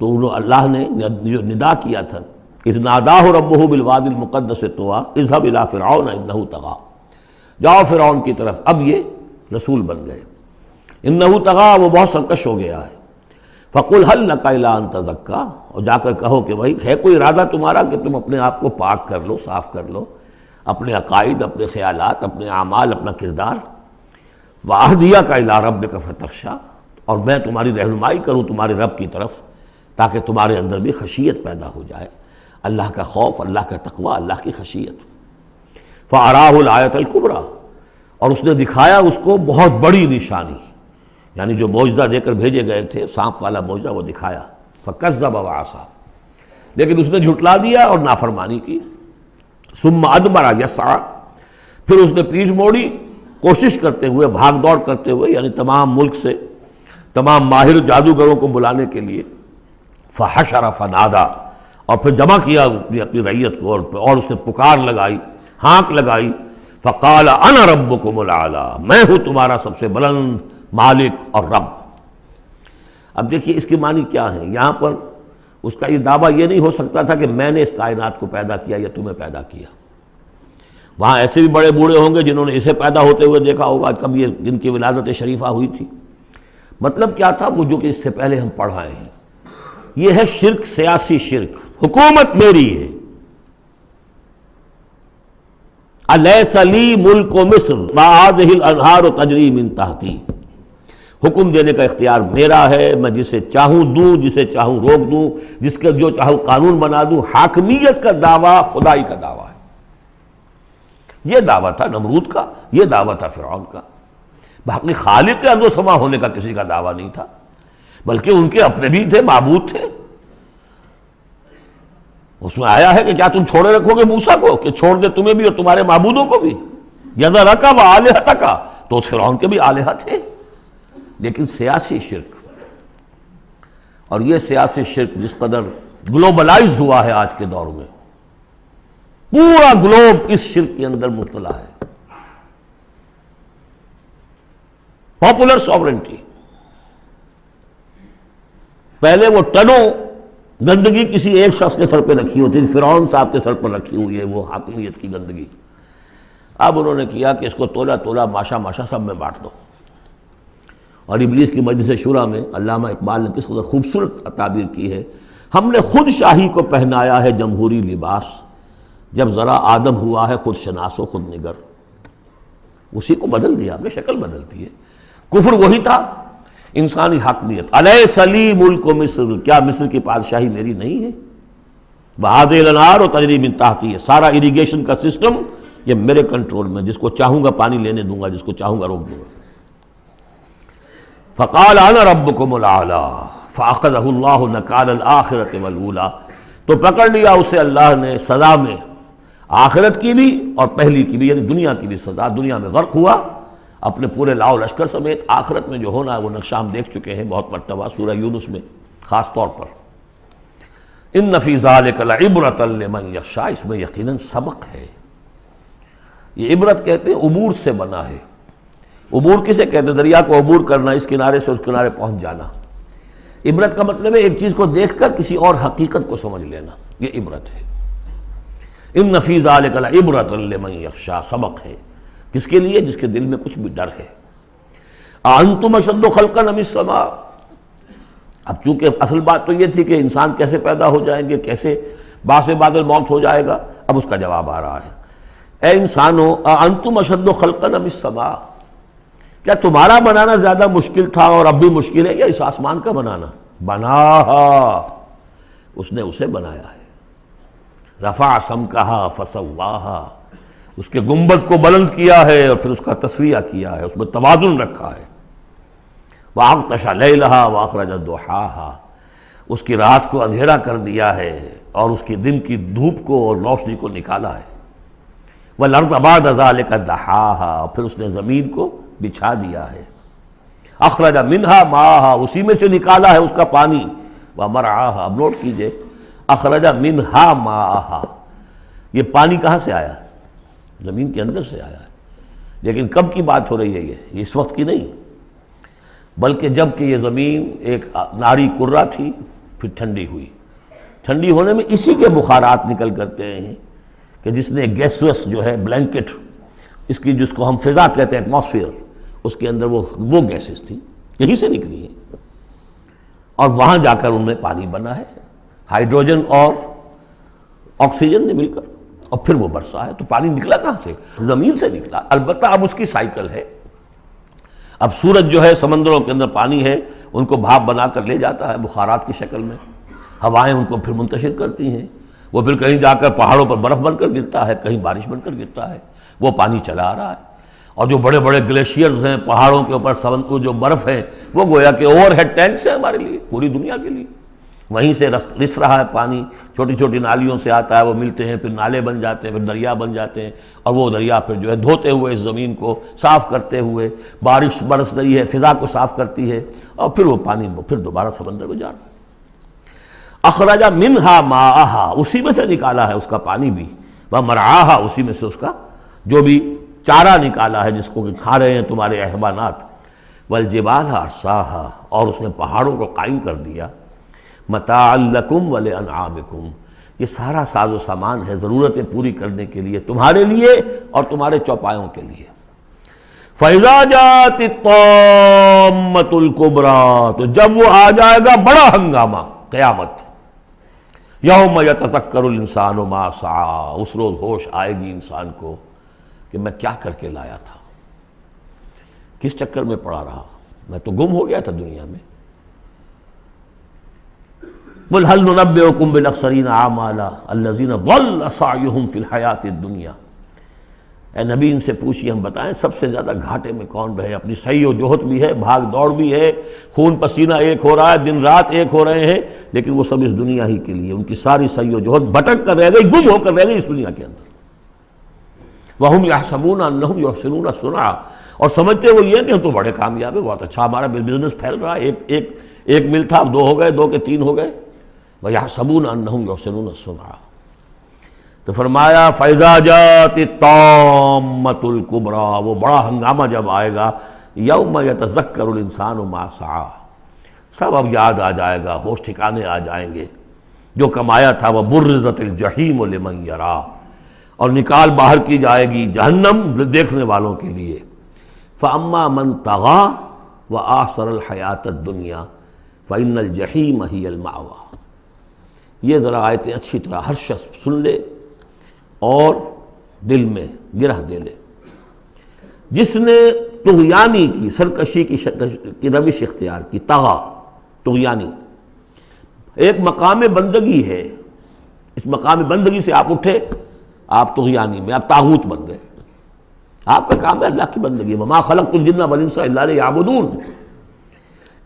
تو اللہ نے جو ندا کیا تھا اذ ناداہ ربہ بالوادی المقدس طویٰ اذهب الى فرعون انه طغى، جاؤ فرعون کی طرف. اب یہ رسول بن گئے. انه طغى، وہ بہت سرکش ہو گیا ہے. فقل هل لك الى ان تزكى، اور جا کر کہو کہ بھائی ہے کوئی ارادہ تمہارا کہ تم اپنے آپ کو پاک کر لو، صاف کر لو، اپنے عقائد، اپنے خیالات، اپنے اعمال، اپنا کردار. وَأَهْدِيَكَ إِلَىٰ رَبِّكَ فَتَخْشَىٰ، اور میں تمہاری رہنمائی کروں تمہارے رب کی طرف تاکہ تمہارے اندر بھی خشیت پیدا ہو جائے، اللہ کا خوف، اللہ کا تقوی، اللہ کی خشیت. فَأَرَاهُ الْآيَةَ الْكُبْرىٰ، اور اس نے دکھایا اس کو بہت بڑی نشانی، یعنی جو معجزہ دے کر بھیجے گئے تھے، سانپ والا معجزہ وہ دکھایا. فَكَذَّبَ وَعَصَىٰ، لیکن اس نے جھٹلا دیا اور نافرمانی کی. ثُمَّ أَدْبَرَ يَسْعَىٰ، پھر اس نے پیٹھ موڑی کوشش کرتے ہوئے، بھاگ دوڑ کرتے ہوئے، یعنی تمام ملک سے تمام ماہر جادوگروں کو بلانے کے لیے. فحشر فنادا، اور پھر جمع کیا اپنی رعیت کو، اور اس نے پکار لگائی، ہانک لگائی. فقال انا ربکم الاعلی، میں ہوں تمہارا سب سے بلند مالک اور رب. اب دیکھیے اس کی معنی کیا ہے. یہاں پر اس کا یہ دعویٰ یہ نہیں ہو سکتا تھا کہ میں نے اس کائنات کو پیدا کیا یا تمہیں پیدا کیا. وہاں ایسے بھی بڑے بوڑھے ہوں گے جنہوں نے اسے پیدا ہوتے ہوئے دیکھا ہوگا، کب یہ جن کی ولادت شریفہ ہوئی تھی. مطلب کیا تھا؟ وہ جو کہ اس سے پہلے ہم پڑھائے ہیں، یہ ہے شرک، سیاسی شرک. حکومت میری ہے. الیس لی ملک مصر وہذہ الانہار تجری من تحتی، حکم دینے کا اختیار میرا ہے، میں جسے چاہوں دوں، جسے چاہوں روک دوں، جس کا جو چاہوں قانون بنا دوں. حاکمیت کا دعویٰ خدائی کا دعویٰ ہے. یہ دعویٰ تھا نمرود کا، یہ دعویٰ تھا فرعون کا. باقی خالق کے عرض و سما ہونے کا کسی کا دعویٰ نہیں تھا، بلکہ ان کے اپنے بھی تھے، معبود تھے. اس میں آیا ہے کہ کیا تم چھوڑے رکھو گے موسیٰ کو کہ چھوڑ دے تمہیں بھی اور تمہارے معبودوں کو بھی؟ یذرک و آلہتک، تو اس فرعون کے بھی آلہہ تھے. لیکن سیاسی شرک، اور یہ سیاسی شرک جس قدر گلوبلائز ہوا ہے آج کے دور میں، پورا گلوب اس شرک کے اندر مبتلا ہے. پاپولر سوورنٹی، پہلے وہ ٹنوں گندگی کسی ایک شخص کے سر پہ رکھی ہوتی تھی، فرعون صاحب کے سر پر رکھی ہوئی ہے وہ حاکمیت کی گندگی. اب انہوں نے کیا کہ اس کو تولا تولا ماشا ماشا سب میں بانٹ دو. اور ابلیس کی مجلس شورا میں علامہ اقبال نے کس قدر خوبصورت تعبیر کی ہے، ہم نے خود شاہی کو پہنایا ہے جمہوری لباس، جب ذرا آدم ہوا ہے خود شناس و خود نگر. اسی کو بدل دیا ہم نے، شکل بدل دی ہے. کفر وہی تھا، انسانی حاکمیت. الیس لی ملک مصر، کیا مصر کی بادشاہی میری نہیں ہے؟ وہذہ الانہار تجری من تحتی، سارا اریگیشن کا سسٹم یہ میرے کنٹرول میں، جس کو چاہوں گا پانی لینے دوں گا، جس کو چاہوں گا روک دوں گا. فقال انا ربکم الاعلی فاخذہ اللہ نکال الآخرۃ والاولی، تو پکڑ لیا اسے اللہ نے سزا میں، آخرت کی بھی اور پہلی کی بھی، یعنی دنیا کی بھی سزا. دنیا میں غرق ہوا اپنے پورے لاؤ لشکر سمیت. آخرت میں جو ہونا ہے وہ نقشہ ہم دیکھ چکے ہیں بہت مرتبہ سورہ یونس میں خاص طور پر. ان فی ذلک لعبرۃ لمن یخشی، اس میں یقیناً سبق ہے. یہ عبرت کہتے ہیں عبور سے بنا ہے. عبور کسے کہتے ہیں؟ دریا کو عبور کرنا، اس کنارے سے اس کنارے پہنچ جانا. عبرت کا مطلب ہے ایک چیز کو دیکھ کر کسی اور حقیقت کو سمجھ لینا، یہ عبرت ہے. ان فی ذلک لعبرۃ لمن یخشی، سبق ہے کس کے لیے؟ جس کے دل میں کچھ بھی ڈر ہے. اانتم اشد خلقا ام السماء. اب چونکہ اصل بات تو یہ تھی کہ انسان کیسے پیدا ہو جائیں گے، کیسے باعث بعد الموت ہو جائے گا، اب اس کا جواب آ رہا ہے. اے انسانو اانتم اشد خلقا ام السماء، کیا تمہارا بنانا زیادہ مشکل تھا اور اب بھی مشکل ہے یا اس آسمان کا بنانا؟ بناہا، اس نے اسے بنایا ہے. رفع سمکہا فسواہا، اس کے گنبد کو بلند کیا ہے اور پھر اس کا تسویہ کیا ہے، اس میں توازن رکھا ہے. وَأَغْطَشَ لَيْلَهَا وَأَخْرَجَ ضُحَاهَا، اس کی رات کو اندھیرا کر دیا ہے اور اس کی دن کی دھوپ کو اور روشنی کو نکالا ہے. وَالْأَرْضَ بَعْدَ ذَلِكَ دَحَاهَا، پھر اس نے زمین کو بچھا دیا ہے. اخرج منہا ماہا، اسی میں سے نکالا ہے اس کا پانی. ومرعاہا، اب نوٹ کیجئے، اخرج منہا ماہا، یہ پانی کہاں سے آیا؟ زمین کے اندر سے آیا ہے. لیکن کب کی بات ہو رہی ہے؟ یہ اس وقت کی نہیں، بلکہ جب کہ یہ زمین ایک ناری کرہ تھی، پھر ٹھنڈی ہوئی. ٹھنڈی ہونے میں اسی کے بخارات نکل کرتے ہیں کہ جس نے گیسوس جو ہے بلینکٹ، اس کی جس کو ہم فضا کہتے ہیں ایٹماسفیئر، اس کے اندر وہ گیسز تھی، یہیں سے نکلی ہیں اور وہاں جا کر ان میں پانی بنا ہے، ہائیڈروجن اور آکسیجن نے مل کر، اور پھر وہ برسا ہے. تو پانی نکلا کہاں سے؟ زمین سے نکلا. البتہ اب اس کی سائیکل ہے. اب سورج جو ہے سمندروں کے اندر پانی ہے، ان کو بھاپ بنا کر لے جاتا ہے بخارات کی شکل میں، ہوائیں ان کو پھر منتشر کرتی ہیں، وہ پھر کہیں جا کر پہاڑوں پر برف بن کر گرتا ہے، کہیں بارش بن کر گرتا ہے. وہ پانی چلا آ رہا ہے. اور جو بڑے بڑے گلیشیئرز ہیں پہاڑوں کے اوپر، جو برف ہے، وہ گویا کہ اوور ہیڈ ٹینکس ہیں ہمارے لیے، پوری دنیا کے لیے. وہیں سے رس رہا ہے پانی، چھوٹی چھوٹی نالیوں سے آتا ہے، وہ ملتے ہیں، پھر نالے بن جاتے ہیں، پھر دریا بن جاتے ہیں، اور وہ دریا پھر جو ہے دھوتے ہوئے اس زمین کو صاف کرتے ہوئے، بارش برس رہی ہے، فضا کو صاف کرتی ہے، اور پھر وہ پانی پھر دوبارہ سمندر میں جا رہا ہے. اخرج منہا ماہا، اسی میں سے نکالا ہے اس کا پانی بھی. ومرعاہا، اسی میں سے اس کا جو بھی چارہ نکالا ہے جس کو کہ کھا رہے ہیں تمہارے حیوانات. والجبال ارساہا، اور اس نے پہاڑوں کو قائم کر دیا. متاعا لکم ولانعامکم، یہ سارا ساز و سامان ہے ضرورتیں پوری کرنے کے لیے، تمہارے لیے اور تمہارے چوپایوں کے لیے. فَإِذَا جَاءَتِ الطَّامَّةُ الْكُبْرَىٰ، تو جب وہ آ جائے گا بڑا ہنگامہ، قیامت. یوم یتذکر الانسان ما سعی، اس روز ہوش آئے گی انسان کو کہ میں کیا کر کے لایا تھا، کس چکر میں پڑا رہا، میں تو گم ہو گیا تھا دنیا میں. قُلْ هَلْ نُنَبِّئُكُمْ بِالْأَخْسَرِينَ أَعْمَالًا الَّذِينَ ضَلَّ سَعْيُهُمْ فِي الْحَيَاةِ الدُّنْيَا. اے نبی ان سے پوچھئے، ہم بتائیں سب سے زیادہ گھاٹے میں کون رہے، اپنی سعی و جہد بھی ہے، بھاگ دوڑ بھی ہے، خون پسینہ ایک ہو رہا ہے، دن رات ایک ہو رہے ہیں، لیکن وہ سب اس دنیا ہی کے لیے، ان کی ساری سعی و جہد بھٹک کر رہ گئی، گم ہو کر رہ گئی اس دنیا کے اندر. وَهُمْ يَحْسَبُونَ أَنَّهُمْ يُحْسِنُونَ صُنْعًا، اور سمجھتے وہ یہ کہ ہم تو بڑے کامیاب ہیں، بہت اچھا ہمارا بزنس پھیل رہا ہے، ایک مل تھا اب 2 ہو گئے، 2 کے 3 ہو گئے. وَيَحْسَبُونَ أَنَّهُمْ يُحْسِنُونَ صُنْعًا. تو فرمایا فَإِذَا جَاءَتِ الطَّامَّةُ الْكُبْرَىٰ، وہ بڑا ہنگامہ جب آئے گا، یوم یتذکر الانسان ما سعی، سب اب یاد آ جائے گا، ہوش ٹھکانے آ جائیں گے، جو کمایا تھا. وَبُرِّزَتِ الْجَحِیمُ لِمَنْ یَرَىٰ، اور نکال باہر کی جائے گی جہنم دیکھنے والوں کے لیے. فَأَمَّا مَنْ طَغَىٰ وَآثَرَ الْحَيَاةَ الدُّنْيَا فَإِنَّ الْجَحِیمَ هِیَ الْمَأْوَىٰ. یہ ذرا آیتیں اچھی طرح ہر شخص سن لے اور دل میں گرہ دے لے. جس نے طغیانی کی، سرکشی کی روش اختیار کی، طغا طغیانی، ایک مقام بندگی ہے، اس مقام بندگی سے آپ اٹھے، آپ طغیانی میں، آپ طاغوت بن گئے. آپ کا کام ہے اللہ کی بندگی. وما خلقت الجن والانس الا لیعبدون.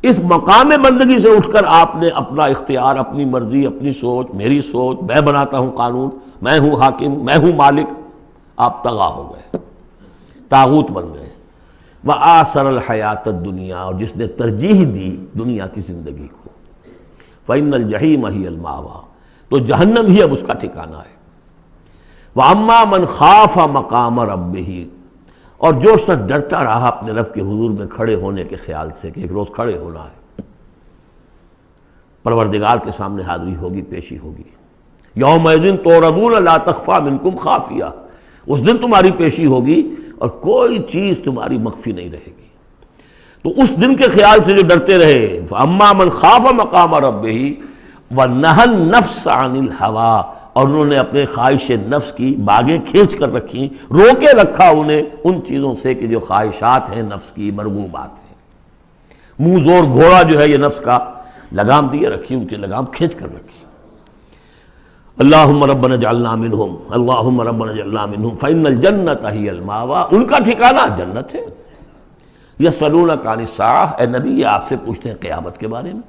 اس مقام بندگی سے اٹھ کر آپ نے اپنا اختیار، اپنی مرضی، اپنی سوچ، میری سوچ، میں بناتا ہوں قانون، میں ہوں حاکم، میں ہوں مالک، آپ طغا ہو گئے، طاغوت بن گئے. وآثر الحیات الدنیا، اور جس نے ترجیح دی دنیا کی زندگی کو، فإن الجحیم ہی المأویٰ، تو جہنم ہی اب اس کا ٹھکانہ ہے. وَأَمَّا مَنْ خَافَ مَقَامَ رَبِّهِ، اور جو شخص ڈرتا رہا اپنے رب کے حضور میں کھڑے ہونے کے خیال سے کہ ایک روز کھڑے ہونا ہے، پروردگار کے سامنے حاضری ہوگی، پیشی ہوگی. یومئذ تعرضون لا تخفی منکم خافیہ، اس دن تمہاری پیشی ہوگی اور کوئی چیز تمہاری مخفی نہیں رہے گی. تو اس دن کے خیال سے جو ڈرتے رہے، فَأَمَّا مَنْ خَافَ مَقَامَ رَبِّهِ وَنَهَى النَّفْسَ عَنِ الْهَوَىٰ، اور انہوں نے اپنے خواہش نفس کی باغیں کھینچ کر رکھی، روکے رکھا انہیں ان چیزوں سے کہ جو خواہشات ہیں نفس کی، مرغوبات ہیں۔ منہ زور گھوڑا جو ہے یہ نفس کا لگام دیے رکھی، ان کی لگام کھینچ کر رکھی۔ اللہم ربنا اجعلنا منہم، اللہم ربنا اجعلنا منہم فإن الجنۃ ہی المأویٰ، ان کا ٹھکانہ جنت ہے۔ یسألونک عن الساعہ، اے نبی یہ آپ سے پوچھتے ہیں قیامت کے بارے میں،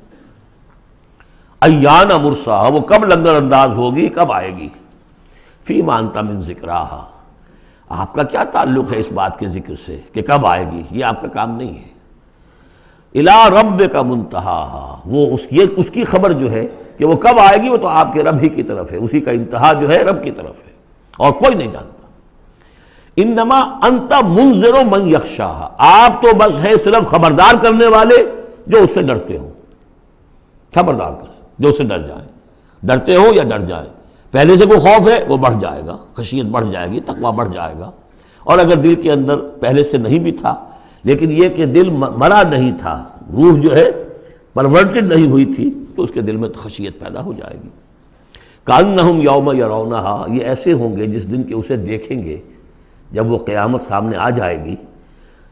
ایان مرساہا، وہ کب لنگر انداز ہوگی، کب آئے گی، فیما انت من ذکراہا، آپ کا کیا تعلق ہے اس بات کے ذکر سے کہ کب آئے گی، یہ آپ کا کام نہیں ہے۔ الی ربک منتہاہا، وہ اس کی خبر جو ہے کہ وہ کب آئے گی وہ تو آپ کے رب ہی کی طرف ہے، اسی کا انتہا جو ہے رب کی طرف ہے، اور کوئی نہیں جانتا۔ انما انت منذر من یخشاہا، آپ تو بس ہے صرف خبردار کرنے والے جو اس سے ڈرتے ہوں، خبردار کریں جو اس سے ڈر جائیں، ڈرتے ہوں یا ڈر جائیں۔ پہلے سے کوئی خوف ہے وہ بڑھ جائے گا، خشیت بڑھ جائے گی، تقویٰ بڑھ جائے گا، اور اگر دل کے اندر پہلے سے نہیں بھی تھا لیکن یہ کہ دل مرا نہیں تھا، روح جو ہے پرورٹڈ نہیں ہوئی تھی، تو اس کے دل میں خشیت پیدا ہو جائے گی۔ کأنہم یوم یرونہا، یہ ایسے ہوں گے جس دن کے اسے دیکھیں گے جب وہ قیامت سامنے آ جائے گی،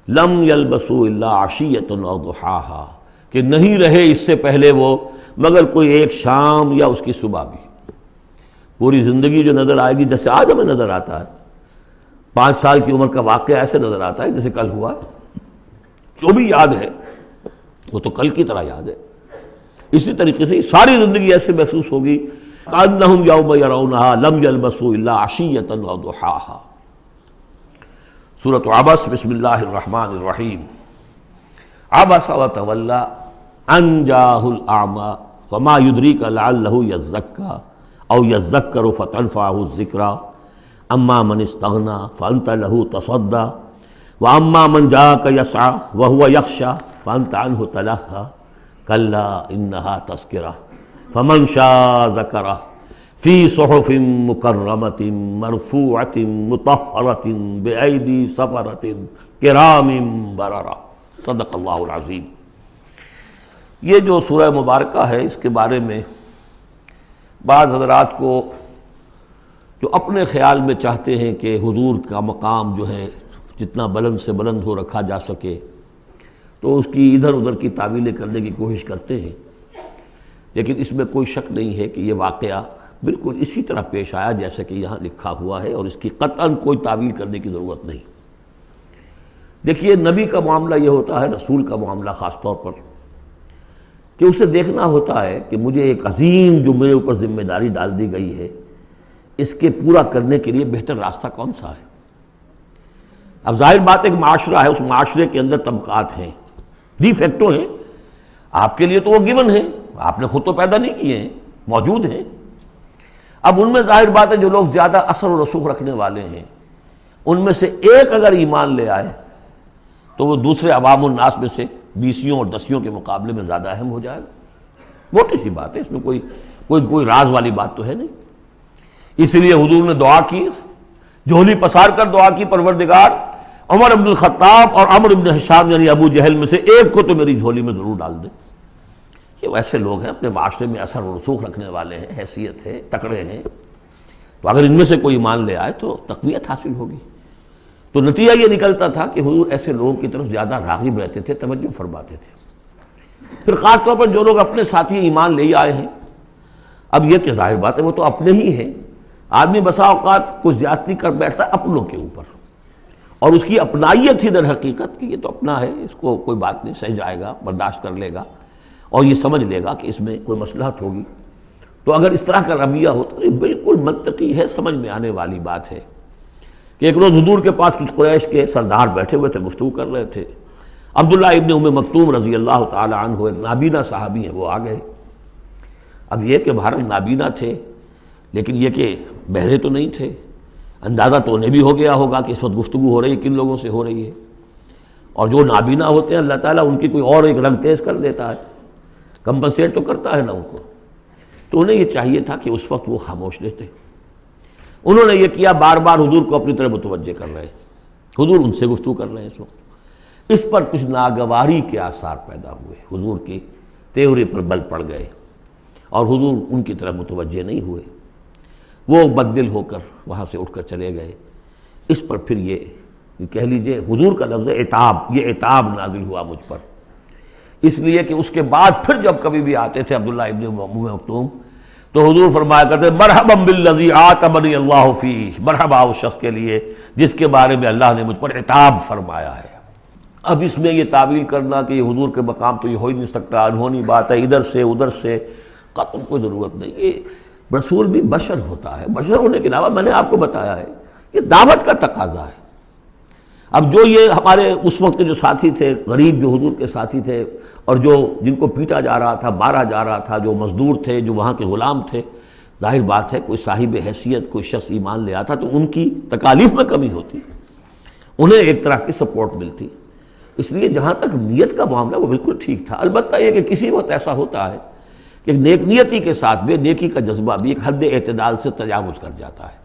لم یلبسوا الا عشیۃ او ضحاہا، کہ نہیں رہے اس سے پہلے وہ مگر کوئی ایک شام یا اس کی صبح بھی۔ پوری زندگی جو نظر آئے گی جیسے آج ہمیں نظر آتا ہے، 5 سال کی عمر کا واقعہ ایسے نظر آتا ہے جیسے کل ہوا، جو بھی یاد ہے وہ تو کل کی طرح یاد ہے۔ اسی طریقے سے ساری زندگی ایسے محسوس ہوگی، کأنہم یوم یرونہا لم یلبسوا الا عشیۃ او ضحاہا۔ سورۃ عبس، بسم اللہ الرحمن الرحیم۔ عبس وتولی ان جاءہ الاعمی وما یدریک لعلہ یزکی او یذکر فتنفعہ الذکریٰ اما من استغنی فانت لہ تصدی واما من جاءک یسعی وہو یخشی فانت عنہ تلہی کلا انہا تذکرہ فمن شاء ذکرہ فی صحف مکرمۃ مرفوعۃ مطہرۃ بأیدی سفرۃ کرام بررہ۔ صدق اللہ العظیم۔ یہ جو سورہ مبارکہ ہے اس کے بارے میں بعض حضرات کو جو اپنے خیال میں چاہتے ہیں کہ حضور کا مقام جو ہے جتنا بلند سے بلند ہو رکھا جا سکے تو اس کی ادھر ادھر کی تعویلیں کرنے کی کوشش کرتے ہیں، لیکن اس میں کوئی شک نہیں ہے کہ یہ واقعہ بالکل اسی طرح پیش آیا جیسے کہ یہاں لکھا ہوا ہے، اور اس کی قطعاً کوئی تعویل کرنے کی ضرورت نہیں۔ دیکھیے نبی کا معاملہ یہ ہوتا ہے، رسول کا معاملہ خاص طور پر، کہ اسے دیکھنا ہوتا ہے کہ مجھے ایک عظیم جو میرے اوپر ذمہ داری ڈال دی گئی ہے اس کے پورا کرنے کے لیے بہتر راستہ کون سا ہے۔ اب ظاہر بات ایک معاشرہ ہے، اس معاشرے کے اندر طبقات ہیں، ڈی فیکٹو ہیں، آپ کے لیے تو وہ گیون ہیں، آپ نے خود تو پیدا نہیں کیے ہیں، موجود ہیں۔ اب ان میں ظاہر بات ہے جو لوگ زیادہ اثر و رسوخ رکھنے والے ہیں ان میں سے ایک اگر ایمان لے آئے تو وہ دوسرے عوام الناس میں سے 20 اور 10 کے مقابلے میں زیادہ اہم ہو جائے گا۔ موٹی سی بات ہے، اس میں کوئی راز والی بات تو ہے نہیں۔ اس لیے حضور نے دعا کی، جھولی پسار کر دعا کی، پروردگار عمر بن الخطاب اور عمرو بن ہشام یعنی ابو جہل میں سے ایک کو تو میری جھولی میں ضرور ڈال دے۔ یہ ویسے لوگ ہیں اپنے معاشرے میں اثر و رسوخ رکھنے والے ہیں، حیثیت ہے، تکڑے ہیں، تو اگر ان میں سے کوئی ایمان لے آئے تو تقویت حاصل ہوگی۔ تو نتیجہ یہ نکلتا تھا کہ حضور ایسے لوگوں کی طرف زیادہ راغب رہتے تھے، توجہ فرماتے تھے۔ پھر خاص طور پر جو لوگ اپنے ساتھی ایمان لے آئے ہیں، اب یہ کہ ظاہر بات ہے وہ تو اپنے ہی ہیں، آدمی بسا اوقات کوئی زیادتی کر بیٹھتا ہے اپنوں کے اوپر، اور اس کی اپنائیت ہی در حقیقت کہ یہ تو اپنا ہے، اس کو کوئی بات نہیں، سہ جائے گا، برداشت کر لے گا، اور یہ سمجھ لے گا کہ اس میں کوئی مصلحت ہوگی۔ تو اگر اس طرح کا رویہ ہو تو یہ بالکل منطقی ہے، سمجھ میں آنے والی بات ہے کہ ایک روز حضور کے پاس کچھ قریش کے سردار بیٹھے ہوئے تھے، گفتگو کر رہے تھے۔ عبداللہ ابن ام مکتوم رضی اللہ تعالی عنہ ایک نابینا صحابی ہیں، وہ آ گئے۔ اب یہ کہ بہرحال نابینا تھے لیکن یہ کہ بہرے تو نہیں تھے، اندازہ تو انہیں بھی ہو گیا ہوگا کہ اس وقت گفتگو ہو رہی ہے کن لوگوں سے ہو رہی ہے، اور جو نابینا ہوتے ہیں اللہ تعالیٰ ان کی کوئی اور ایک رنگ تیز کر دیتا ہے، کمپنسیٹ تو کرتا ہے نا ان کو۔ تو انہیں یہ چاہیے تھا کہ اس وقت وہ خاموش رہتے۔ انہوں نے یہ کیا، بار بار حضور کو اپنی طرف متوجہ کر رہے ہیں، حضور ان سے گفتگو کر رہے ہیں اس وقت، اس پر کچھ ناگواری کے آثار پیدا ہوئے، حضور کی تیوری پر بل پڑ گئے اور حضور ان کی طرف متوجہ نہیں ہوئے، وہ بددل ہو کر وہاں سے اٹھ کر چلے گئے۔ اس پر پھر یہ کہہ لیجئے حضور کا لفظ عتاب، یہ عتاب نازل ہوا مجھ پر، اس لیے کہ اس کے بعد پھر جب کبھی بھی آتے تھے عبداللہ ابن ام مکتوم تو حضور فرمایا کرتے مرحبا بالذی عاتبنی اللہ فیہ، مرحبا اس شخص کے لیے جس کے بارے میں اللہ نے مجھ پر عتاب فرمایا ہے۔ اب اس میں یہ تعویل کرنا کہ یہ حضور کے مقام تو یہ ہو ہی نہیں سکتا، انہونی بات ہے، ادھر سے ادھر سے، قطع کوئی ضرورت نہیں۔ یہ رسول بھی بشر ہوتا ہے، بشر ہونے کے علاوہ میں نے آپ کو بتایا ہے یہ دعوت کا تقاضا ہے۔ اب جو یہ ہمارے اس وقت کے جو ساتھی تھے، غریب جو حضور کے ساتھی تھے اور جو جن کو پیٹا جا رہا تھا، مارا جا رہا تھا، جو مزدور تھے، جو وہاں کے غلام تھے، ظاہر بات ہے کوئی صاحب حیثیت کوئی شخص ایمان لے آتا تو ان کی تکالیف میں کمی ہوتی، انہیں ایک طرح کی سپورٹ ملتی۔ اس لیے جہاں تک نیت کا معاملہ وہ بالکل ٹھیک تھا، البتہ یہ کہ کسی وقت ایسا ہوتا ہے کہ نیک نیتی کے ساتھ بے نیکی کا جذبہ بھی ایک حد اعتدال سے تجاوز کر جاتا ہے،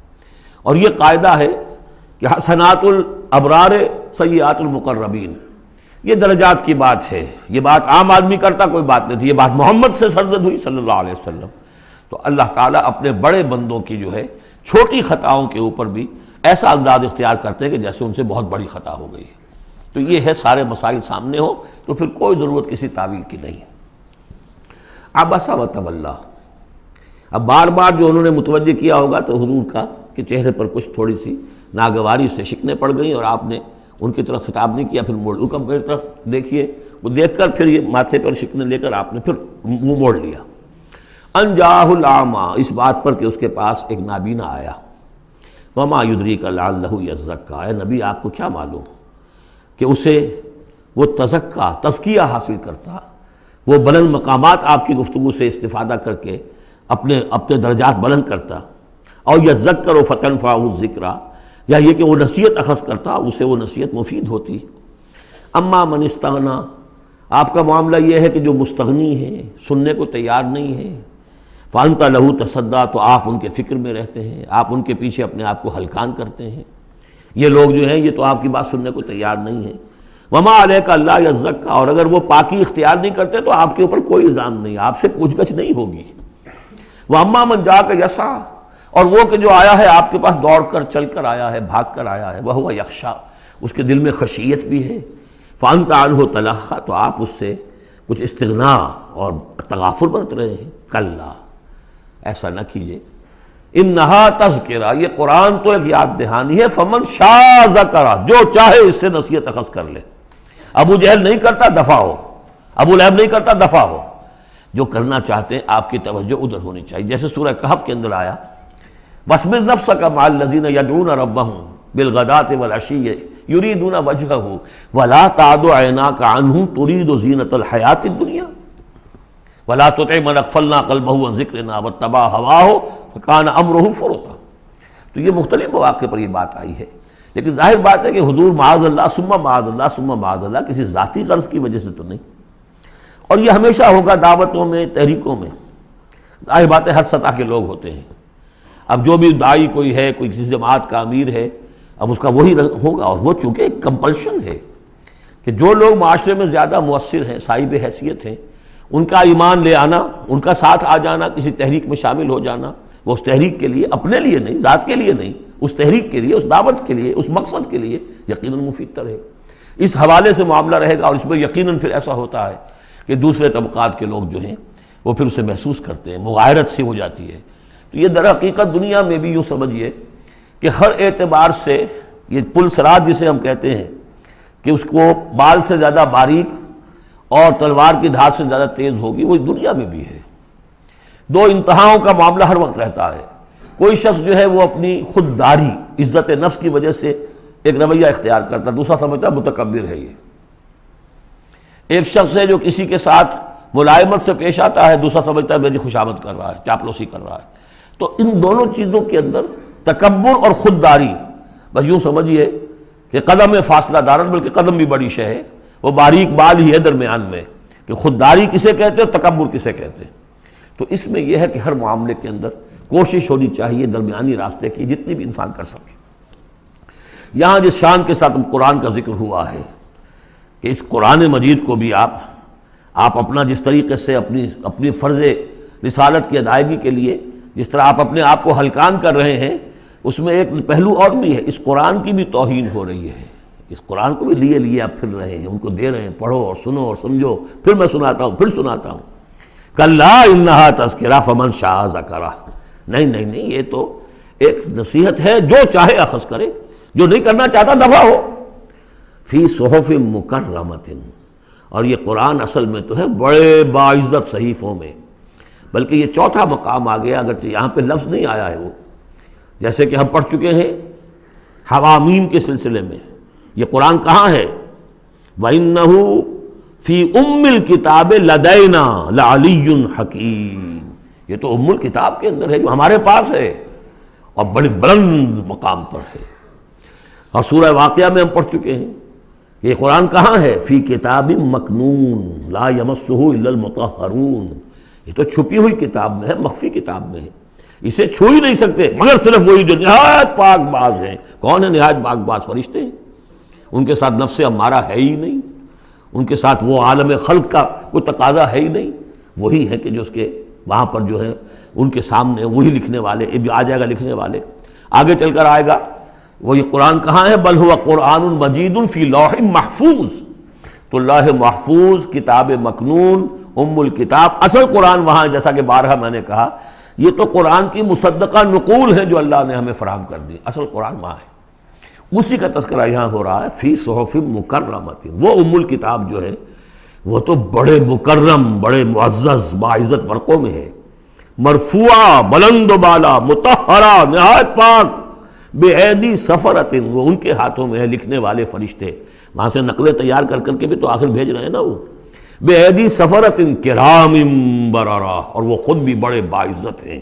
اور یہ قاعدہ ہے کہ حسنات الابرار سیئات المقربین، یہ درجات کی بات ہے، یہ بات عام آدمی کرتا کوئی بات نہیں تھی، یہ بات محمد سے سرزد ہوئی صلی اللہ علیہ وسلم۔ تو اللہ تعالیٰ اپنے بڑے بندوں کی جو ہے چھوٹی خطاؤں کے اوپر بھی ایسا انداز اختیار کرتے ہیں کہ جیسے ان سے بہت بڑی خطا ہو گئی ہے۔ تو یہ ہے سارے مسائل سامنے ہو تو پھر کوئی ضرورت کسی تعویل کی نہیں۔ عبس وتولی، اب بار بار جو انہوں نے متوجہ کیا ہوگا تو حضور کا کہ چہرے پر کچھ تھوڑی سی ناگواری سے شکنیں پڑ گئیں اور آپ نے ان کی طرف خطاب نہیں کیا، پھر موڑ میری طرف دیکھیے، وہ دیکھ کر پھر یہ ماتھے پر شکنیں لے کر آپ نے پھر منہ موڑ لیا۔ ان جاءہ الاعمی، اس بات پر کہ اس کے پاس ایک نابینا آیا۔ وما یدریک لعلہ یزکیٰ، اے نبی آپ کو کیا معلوم کہ اسے وہ تزکیہ حاصل کرتا، وہ بلند مقامات آپ کی گفتگو سے استفادہ کر کے اپنے درجات بلند کرتا، اور یذکر فتنفعہ الذکریٰ، یا یہ کہ وہ نصیحت اخذ کرتا اسے وہ نصیحت مفید ہوتی۔ اما من استغنی، آپ کا معاملہ یہ ہے کہ جو مستغنی ہے، سننے کو تیار نہیں ہے، فانت لہ تصدیٰ، تو آپ ان کے فکر میں رہتے ہیں، آپ ان کے پیچھے اپنے آپ کو ہلکان کرتے ہیں۔ یہ لوگ جو ہیں یہ تو آپ کی بات سننے کو تیار نہیں ہیں۔ وما علیک اللہ یزکیٰ، اور اگر وہ پاکی اختیار نہیں کرتے تو آپ کے اوپر کوئی الزام نہیں، آپ سے پوچھ گچھ نہیں ہوگی۔ واما من جاءک یسعیٰ، اور وہ کہ جو آیا ہے آپ کے پاس دوڑ کر چل کر آیا ہے، بھاگ کر آیا ہے، وہو یخشیٰ، اس کے دل میں خشیت بھی ہے، فانت عنہ تلہیٰ، تو آپ اس سے کچھ استغنا اور تغافل برت رہے ہیں۔ کلا، ایسا نہ کیجیے، انہا تذکرہ، یہ قرآن تو ایک یاد دہانی ہے، فمن شاء ذکرہ، جو چاہے اس سے نصیحت اخذ کر لے۔ ابو جہل نہیں کرتا دفع ہو، ابو لہب نہیں کرتا دفع ہو، جو کرنا چاہتے ہیں آپ کی توجہ ادھر ہونی چاہیے، جیسے سورہ کہف کے اندر آیا وَاصْبِرْ نَفْسَكَ مَعَ الَّذِينَ يَدْعُونَ رَبَّهُمْ بِالْغَدَاةِ وَالْعَشِيِّ يُرِيدُونَ وَجْهَهُ وَلَا تَعْدُ عَيْنَاكَ عَنْهُمْ تُرِيدُ زِينَةَ الْحَيَاةِ الدُّنْيَا وَلَا تُطِعْ مَنْ أَغْفَلْنَا قَلْبَهُ عَنْ ذِكْرِنَا وَاتَّبَعَ هَوَاهُ فَكَانَ أَمْرُهُ فُرُطًا۔ تو یہ مختلف مواقع پر یہ بات آئی ہے، لیکن ظاہر بات ہے کہ حضور معاذ اللہ ثم معاذ اللہ ثم معاذ اللہ کسی ذاتی غرض کی وجہ سے تو نہیں، اور یہ ہمیشہ ہوگا دعوتوں میں، تحریکوں میں، ظاہر بات ہے ہر سطح کے لوگ ہوتے ہیں۔ اب جو بھی داعی کوئی ہے، کوئی کسی جماعت کا امیر ہے، اب اس کا وہی ہوگا، اور وہ چونکہ ایک کمپلشن ہے کہ جو لوگ معاشرے میں زیادہ مؤثر ہیں، صاحب حیثیت ہیں، ان کا ایمان لے آنا، ان کا ساتھ آ جانا، کسی تحریک میں شامل ہو جانا، وہ اس تحریک کے لیے، اپنے لیے نہیں، ذات کے لیے نہیں، اس تحریک کے لیے، اس دعوت کے لیے، اس مقصد کے لیے یقیناً مفید تر ہے۔ اس حوالے سے معاملہ رہے گا، اور اس میں یقیناً پھر ایسا ہوتا ہے کہ دوسرے طبقات کے لوگ جو ہیں وہ پھر اسے محسوس کرتے ہیں، مغایرت سی ہو جاتی ہے۔ تو یہ در حقیقت دنیا میں بھی یوں سمجھیے کہ ہر اعتبار سے یہ پل صراط جسے ہم کہتے ہیں کہ اس کو بال سے زیادہ باریک اور تلوار کی دھار سے زیادہ تیز ہوگی، وہ دنیا میں بھی ہے۔ دو انتہاؤں کا معاملہ ہر وقت رہتا ہے۔ کوئی شخص جو ہے وہ اپنی خودداری، عزت نفس کی وجہ سے ایک رویہ اختیار کرتا، دوسرا سمجھتا متکبر ہے یہ۔ ایک شخص ہے جو کسی کے ساتھ ملائمت سے پیش آتا ہے، دوسرا سمجھتا ہے میری خوشامد کر رہا ہے، چاپلوسی کر رہا ہے۔ تو ان دونوں چیزوں کے اندر تکبر اور خودداری، بس یوں سمجھیے کہ قدم میں فاصلہ دارت، بلکہ قدم بھی بڑی شے ہے، وہ باریک بال ہی ہے درمیان میں کہ خودداری کسے کہتے ہیں، تکبر کسے کہتے ہیں۔ تو اس میں یہ ہے کہ ہر معاملے کے اندر کوشش ہونی چاہیے درمیانی راستے کی، جتنی بھی انسان کر سکے۔ یہاں جس شان کے ساتھ قرآن کا ذکر ہوا ہے کہ اس قرآن مجید کو بھی آپ اپنا جس طریقے سے اپنی فرض رسالت کی ادائیگی کے لیے جس طرح آپ اپنے آپ کو ہلکان کر رہے ہیں، اس میں ایک پہلو اور بھی ہے، اس قرآن کی بھی توہین ہو رہی ہے۔ اس قرآن کو بھی لیے آپ پھر رہے ہیں، ان کو دے رہے ہیں، پڑھو اور سنو اور سمجھو، پھر میں سناتا ہوں، پھر سناتا ہوں۔ کلا انہا تذکرہ فمن شاء ذکرہ، نہیں، یہ تو ایک نصیحت ہے، جو چاہے اخذ کرے، جو نہیں کرنا چاہتا دفع ہو۔ فی صحف مکرمۃ، اور یہ قرآن اصل میں تو ہے بڑے باعزت صحیفوں میں، بلکہ یہ چوتھا مقام آ گیا، اگرچہ یہاں پہ لفظ نہیں آیا ہے وہ، جیسے کہ ہم پڑھ چکے ہیں حوامیم کے سلسلے میں۔ یہ قرآن کہاں ہے؟ وَإِنَّهُ فِي أُمِّ الْكِتَابِ لَدَيْنَا لَعَلِيٌّ حَكِيمٌ، یہ تو ام الکتاب کے اندر ہے جو ہمارے پاس ہے اور بڑی بلند مقام پر ہے۔ اور سورہ واقعہ میں ہم پڑھ چکے ہیں یہ قرآن کہاں ہے؟ فی کتاب مکنون لا یمسہ الا المطہرون، یہ تو چھپی ہوئی کتاب میں ہے، مخفی کتاب میں ہے، اسے چھو ہی نہیں سکتے مگر صرف وہی جو نہایت پاک باز ہیں۔ کون ہے نہایت پاک باز؟ فرشتے ہیں، ان کے ساتھ نفس امارہ ہے ہی نہیں، ان کے ساتھ وہ عالم خلق کا کوئی تقاضا ہے ہی نہیں، وہی ہے کہ جو اس کے وہاں پر جو ہے ان کے سامنے وہی لکھنے والے، اب آ جائے گا لکھنے والے، آگے چل کر آئے گا۔ وہ یہ قرآن کہاں ہے؟ بل ہوا قرآن مجید فی لوح محفوظ، تو لوح محفوظ، کتاب مکنون، ام الکتاب، اصل قرآن وہاں ہے، جیسا کہ بارہا میں نے کہا یہ تو قرآن کی مصدقہ نقول ہے جو اللہ نے ہمیں فراہم کر دی، اصل قرآن وہاں ہے، اسی کا تذکرہ یہاں ہو رہا ہے فی صحف مکرمۃ۔ وہ ام الکتاب جو ہے وہ تو بڑے مکرم، بڑے معزز باعزت ورقوں میں ہے، مرفوعہ، بلند و بالا، مطہرہ، نہایت پاک، بے ایدی سفرۃ، وہ ان کے ہاتھوں میں ہے، لکھنے والے فرشتے، وہاں سے نقلیں تیار کر کے بھی تو آخر بھیج رہے ہیں نا وہ، بے ایدی سفرۃ کرام بررہ، اور وہ خود بھی بڑے باعزت ہیں،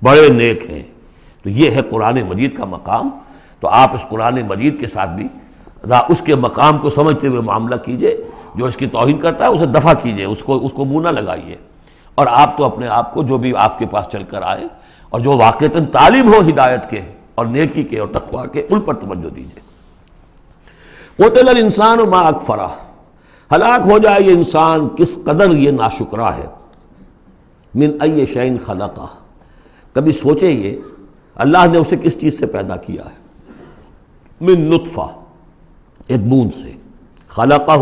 بڑے نیک ہیں۔ تو یہ ہے قرآن مجید کا مقام۔ تو آپ اس قرآن مجید کے ساتھ بھی اس کے مقام کو سمجھتے ہوئے معاملہ کیجئے، جو اس کی توہین کرتا ہے اسے دفع کیجئے، اس کو منہ نہ لگائیے، اور آپ تو اپنے آپ کو جو بھی آپ کے پاس چل کر آئے اور جو واقعتاً طالب ہو ہدایت کے اور نیکی کے اور تقویٰ کے، ان پر توجہ دیجئے۔ قتل الانسان ما اکفرہ، ہلاک ہو جائے یہ انسان کس قدر یہ ناشکرا ہے۔ من ای شیء خلقہ، کبھی سوچے یہ اللہ نے اسے کس چیز سے پیدا کیا ہے؟ من نطفہ، ایک بوند سے، خلقہ،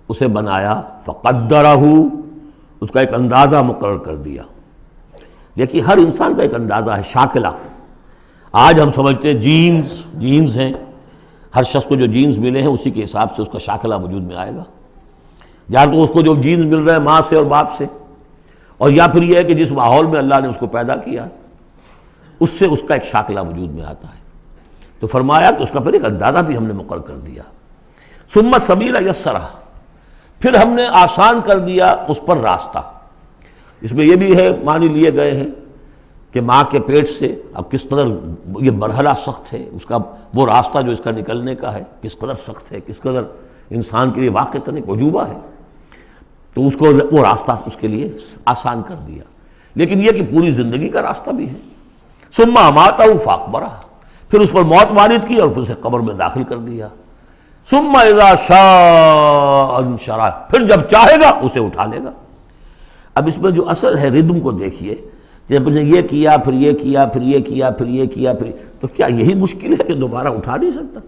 اسے بنایا، فقدرہ، اس کا ایک اندازہ مقرر کر دیا۔ دیکھیے ہر انسان کا ایک اندازہ ہے، شاکلہ۔ آج ہم سمجھتے ہیں جینز ہیں، ہر شخص کو جو جینز ملے ہیں اسی کے حساب سے اس کا شاکلہ وجود میں آئے گا، یا تو اس کو جو جینز مل رہے ہیں ماں سے اور باپ سے، اور یا پھر یہ ہے کہ جس ماحول میں اللہ نے اس کو پیدا کیا اس سے اس کا ایک شاکلہ وجود میں آتا ہے۔ تو فرمایا کہ اس کا پھر ایک اندازہ بھی ہم نے مقرر کر دیا۔ ثم السبیل یسرہ، پھر ہم نے آسان کر دیا اس پر راستہ۔ اس میں یہ بھی ہے، معنی لیے گئے ہیں کہ ماں کے پیٹ سے اب کس قدر یہ مرحلہ سخت ہے، اس کا وہ راستہ جو اس کا نکلنے کا ہے کس قدر سخت ہے، کس قدر انسان کے لیے واقعتاً ایک عجوبہ ہے، تو اس کو وہ راستہ اس کے لیے آسان کر دیا۔ لیکن یہ کہ پوری زندگی کا راستہ بھی ہے۔ ثم اماتہ فاقبرہ، پھر اس پر موت وارد کی اور پھر اسے قبر میں داخل کر دیا۔ ثم اذا شاء انشرہ، پھر جب چاہے گا اسے اٹھا لے گا۔ اب اس میں جو اثر ہے ردم کو دیکھیے، جب نے یہ کیا پھر یہ کیا پھر یہ کیا پھر یہ کیا پھر، تو کیا یہی مشکل ہے کہ دوبارہ اٹھا نہیں سکتا؟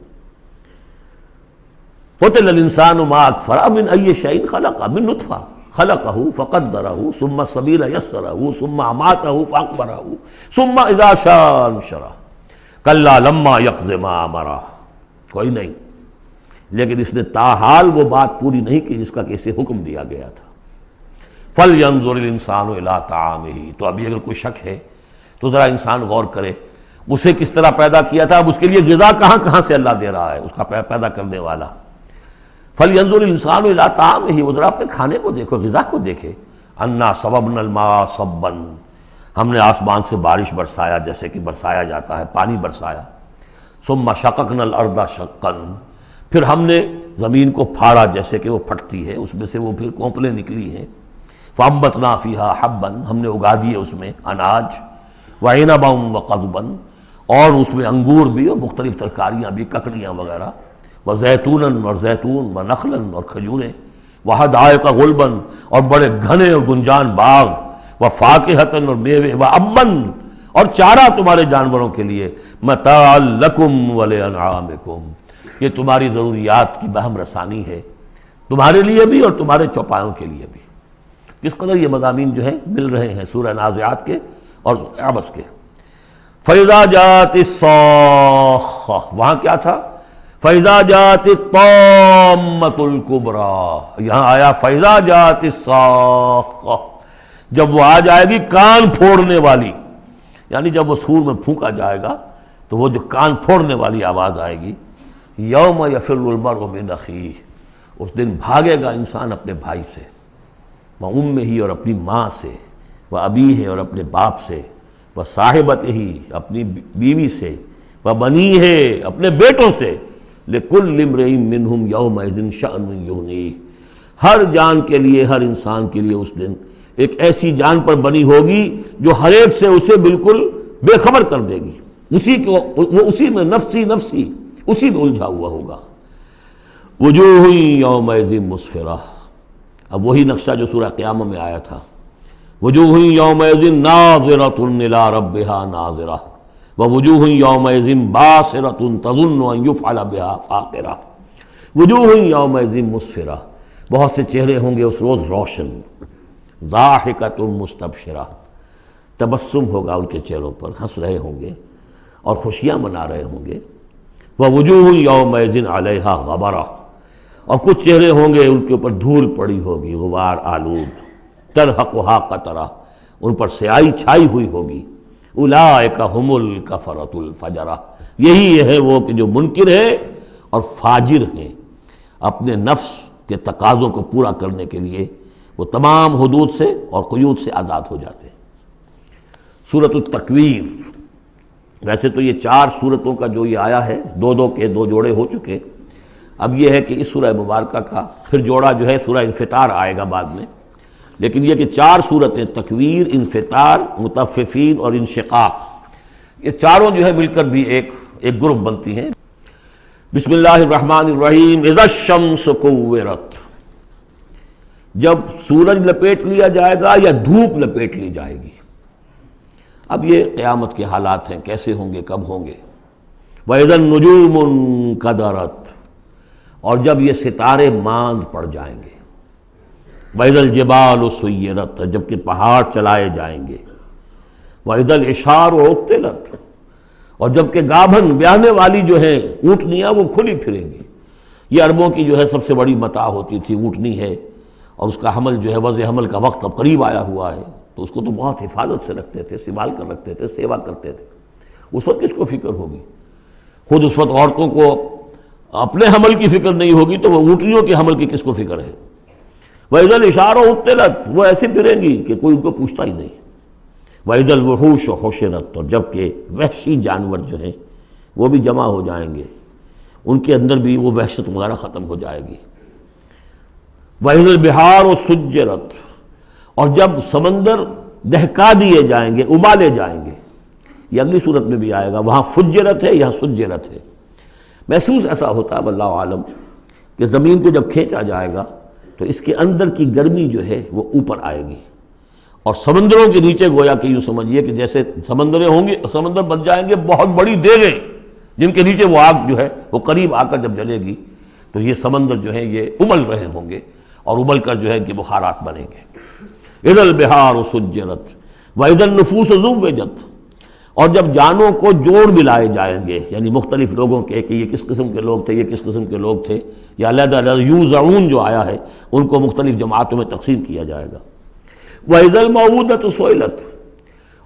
قتل الانسان ما اکفرہ من ای شیء خلقہ، من نطفہ خلقہ فقدرہ ثم السبیل یسرہ ثم اماتہ فاقبرہ ثم اذا شاء انشرہ کلا لما یقض ما امرہ۔ کوئی نہیں، لیکن اس نے تاحال وہ بات پوری نہیں کی جس کا کہ اسے حکم دیا گیا تھا۔ فَلْيَنظُرِ الْإِنسَانُ إِلَىٰ طَعَامِهِ، تو ابھی اگر کوئی شک ہے تو ذرا انسان غور کرے اسے کس طرح پیدا کیا تھا، اب اس کے لیے غذا کہاں سے اللہ دے رہا ہے، اس کا پیدا کرنے والا۔ فَلْيَنظُرِ الْإِنسَانُ إِلَىٰ طَعَامِهِ، وہ ذرا اپنے کھانے کو دیکھو، غذا کو دیکھے۔ أَنَّا صَبَبْنَا الْمَاءَ صَبًّا، ہم نے آسمان سے بارش برسایا جیسے کہ برسایا جاتا ہے، پانی برسایا۔ ثُمَّ شَقَقْنَا الْأَرْضَ شَقًّا، پھر ہم نے زمین کو پھاڑا جیسے کہ وہ پھٹتی ہے، اس میں سے وہ پھر کونپلیں نکلی ہیں۔ فَأَنبَتْنَا فِيهَا حَبًّا، ہم نے اگا دیے اس میں اناج، وَعِنَبًا وَقَضْبًا، اور اس میں انگور بھی اور مختلف ترکاریاں بھی، ککڑیاں وغیرہ، وزیتون اور زیتون ونخلا اور کھجوریں، وحدائق غلبا اور بڑے گھنے اور گنجان باغ، وفاکہۃ اور میوے، وابا اور چارہ تمہارے جانوروں کے لیے، متاعا لکم ولانعامکم، یہ تمہاری ضروریات کی بہم رسانی ہے، تمہارے لیے بھی اور تمہارے چوپایوں کے لیے بھی۔ کس قدر یہ مضامین جو ہیں مل رہے ہیں سورہ نازعات کے اور عبس کے۔ فَإِذَا جَاءَتِ الصَّاخَّةُ، وہاں کیا تھا؟ فَإِذَا جَاءَتِ الطَّامَّةُ الْكُبْرَى، یہاں آیا فَإِذَا جَاءَتِ الصَّاخَّةُ، جب وہ آ جائے گی کان پھوڑنے والی، یعنی جب وہ سور میں پھونکا جائے گا تو وہ جو کان پھوڑنے والی آواز آئے گی۔ یوم یفر المرء من اخیہ، اس دن بھاگے گا انسان اپنے بھائی سے، وامہ اور اپنی ماں سے، وابیہ اور اپنے باپ سے، وصاحبتہ اپنی بیوی سے، وبنیہ اپنے بیٹوں سے، لکل امرئ منہم یومئذ شأن یغنیہ، ہر جان کے لیے، ہر انسان کے لیے اس دن ایک ایسی جان پر بنی ہوگی جو ہر ایک سے اسے بالکل بے خبر کر دے گی، وہ اسی میں نفسی نفسی اسی میں الجھا ہوا ہوگا۔ وجوہ یومئذ مسفرہ، اب وہی نقشہ جو سورہ قیامہ میں آیا تھا، وجوہ یومئذ ناظرۃ الی ربہا ناظرہ ووجوہ یومئذ باسرۃ تظن ان یفعل بہا فاقرہ۔ وجوہ یومئذ مسفرہ، بہت سے چہرے ہوں گے اس روز روشن، ضاحکۃ مستبشرہ، تبسم ہوگا ان کے چہروں پر، ہنس رہے ہوں گے اور خوشیاں منا رہے ہوں گے۔ ووجوہ یومئذ علیہا غبرہ، اور کچھ چہرے ہوں گے ان کے اوپر دھول پڑی ہوگی، غبار آلود، ترہقھا قطرہ، ان پر سیاہی چھائی ہوئی ہوگی۔ اولئک ھم الکفرۃ الفجرہ، یہی ہے وہ کہ جو منکر ہے اور فاجر ہیں، اپنے نفس کے تقاضوں کو پورا کرنے کے لیے وہ تمام حدود سے اور قیود سے آزاد ہو جاتے ہیں۔ سورۃ التکویر، ویسے تو یہ 4 سورتوں کا جو یہ آیا ہے، 2 کے 2 جوڑے ہو چکے، اب یہ ہے کہ اس سورہ مبارکہ کا پھر جوڑا جو ہے سورہ انفطار آئے گا بعد میں، لیکن یہ کہ 4 سورتیں تکویر، انفطار، مطففین اور انشقاق، یہ چاروں جو ہے مل کر بھی ایک گروپ بنتی ہیں۔ بسم اللہ الرحمن الرحیم۔ اذا الشمس کورت، جب سورج لپیٹ لیا جائے گا یا دھوپ لپیٹ لی جائے گی۔ اب یہ قیامت کے حالات ہیں، کیسے ہوں گے، کب ہوں گے۔ وَإِذَا النُّجُومُ انْكَدَرَتْ، اور جب یہ ستارے ماند پڑ جائیں گے۔ وَإِذَا الْجِبَالُ سُيِّرَتْ، جب کہ پہاڑ چلائے جائیں گے۔ وَإِذَا الْعِشَارُ عُطِّلَتْ، اور جب کہ گابھن بیاہنے والی جو ہیں اونٹنیاں وہ کھلی پھریں گی۔ یہ عربوں کی جو ہے سب سے بڑی متاع ہوتی تھی، اونٹنی ہے، اور اس کا حمل جو ہے وضع حمل کا وقت اب قریب آیا ہوا ہے، تو اس کو تو بہت حفاظت سے رکھتے تھے، سنبھال کر رکھتے تھے، سیوا کرتے تھے۔ اس وقت کس کو فکر ہوگی؟ خود اس وقت عورتوں کو اپنے حمل کی فکر نہیں ہوگی تو وہ اونٹنیوں کے حمل کی کس کو فکر ہے؟ وَإِذَا الْعِشَارُ عُطِّلَتْ، وہ ایسے پھریں گی کہ کوئی ان کو پوچھتا ہی نہیں۔ وَإِذَا الْوُحُوشُ حُشِرَتْ، اور جب کہ وحشی جانور جو ہیں وہ بھی جمع ہو جائیں گے، ان کے اندر بھی وہ وحشت وغیرہ ختم ہو جائے گی۔ وَإِذَا الْبِحَارُ سُجِّرَتْ، اور جب سمندر دہکا دیے جائیں گے، ابالے جائیں گے۔ یہ اگلی صورت میں بھی آئے گا، وہاں فجرت ہے، یہاں سجرت ہے۔ محسوس ایسا ہوتا ہے واللہ عالم کہ زمین کو جب کھینچا جائے گا تو اس کے اندر کی گرمی جو ہے وہ اوپر آئے گی، اور سمندروں کے نیچے گویا کہ یوں سمجھیے کہ جیسے سمندریں ہوں گی، سمندر بن جائیں گے بہت بڑی دیگیں، جن کے نیچے وہ آگ جو ہے وہ قریب آ کر جب جلے گی تو یہ سمندر جو ہے یہ ابل رہے ہوں گے، اور ابل کر جو ہے کہ بخارات بنیں گے۔ اذا البحار سجرت واذا النفوس زوجت، اور جب جانوں کو جوڑ ملائے جائیں گے، یعنی مختلف لوگوں کے کہ یہ کس قسم کے لوگ تھے، یہ کس قسم کے لوگ تھے، یا علیحدہ علیحدہ یوزعون جو آیا ہے ان کو مختلف جماعتوں میں تقسیم کیا جائے گا۔ واذا الموءودۃ سئلت،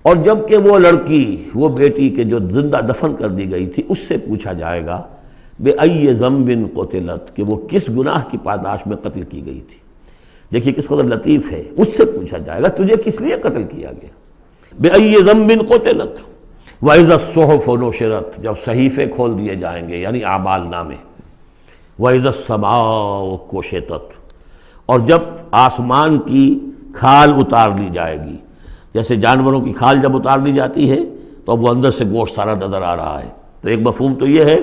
اور جب کہ وہ لڑکی، وہ بیٹی کے جو زندہ دفن کر دی گئی تھی، اس سے پوچھا جائے گا بأی ذنب قتلت، کہ وہ کس گناہ کی پاداش میں قتل کی گئی تھی۔ دیکھیے کس قدر لطیف ہے، اس سے پوچھا جائے گا تجھے کس لیے قتل کیا گیا۔ بأی ذنب قتلت وَإِذَا الصُّحُفُ نُشِرَتْ، جب صحیفے کھول دیے جائیں گے یعنی اعمال نامے۔ وَإِذَا السَّمَاءُ كُشِطَتْ، اور جب آسمان کی کھال اتار لی جائے گی، جیسے جانوروں کی کھال جب اتار لی جاتی ہے تو اب وہ اندر سے گوشت سارا نظر آ رہا ہے، تو ایک مفہوم تو یہ ہے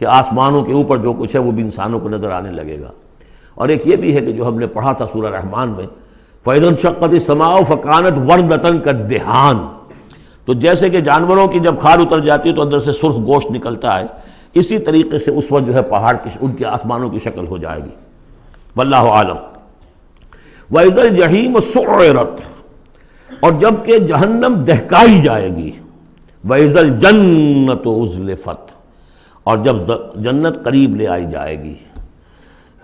کہ آسمانوں کے اوپر جو کچھ ہے وہ بھی انسانوں کو نظر آنے لگے گا۔ اور ایک یہ بھی ہے کہ جو ہم نے پڑھا تھا سورہ رحمان میں، فَإِذَا انشَقَّتِ السَّمَاءُ فَكَانَتْ وَرْدَةً كَالدِّهَانِ، تو جیسے کہ جانوروں کی جب کھال اتر جاتی ہے تو اندر سے سرخ گوشت نکلتا ہے، اسی طریقے سے اس وقت جو ہے پہاڑ کی ان کے آسمانوں کی شکل ہو جائے گی۔ واللہ عالم۔ وَإِذَا الْجَحِيمُ سُعِّرَتْ، اور جب کہ جہنم دہکائی جائے گی۔ وَإِذَا الْجَنَّةُ أُزْلِفَتْ، اور جب جنت قریب لے آئی جائے گی۔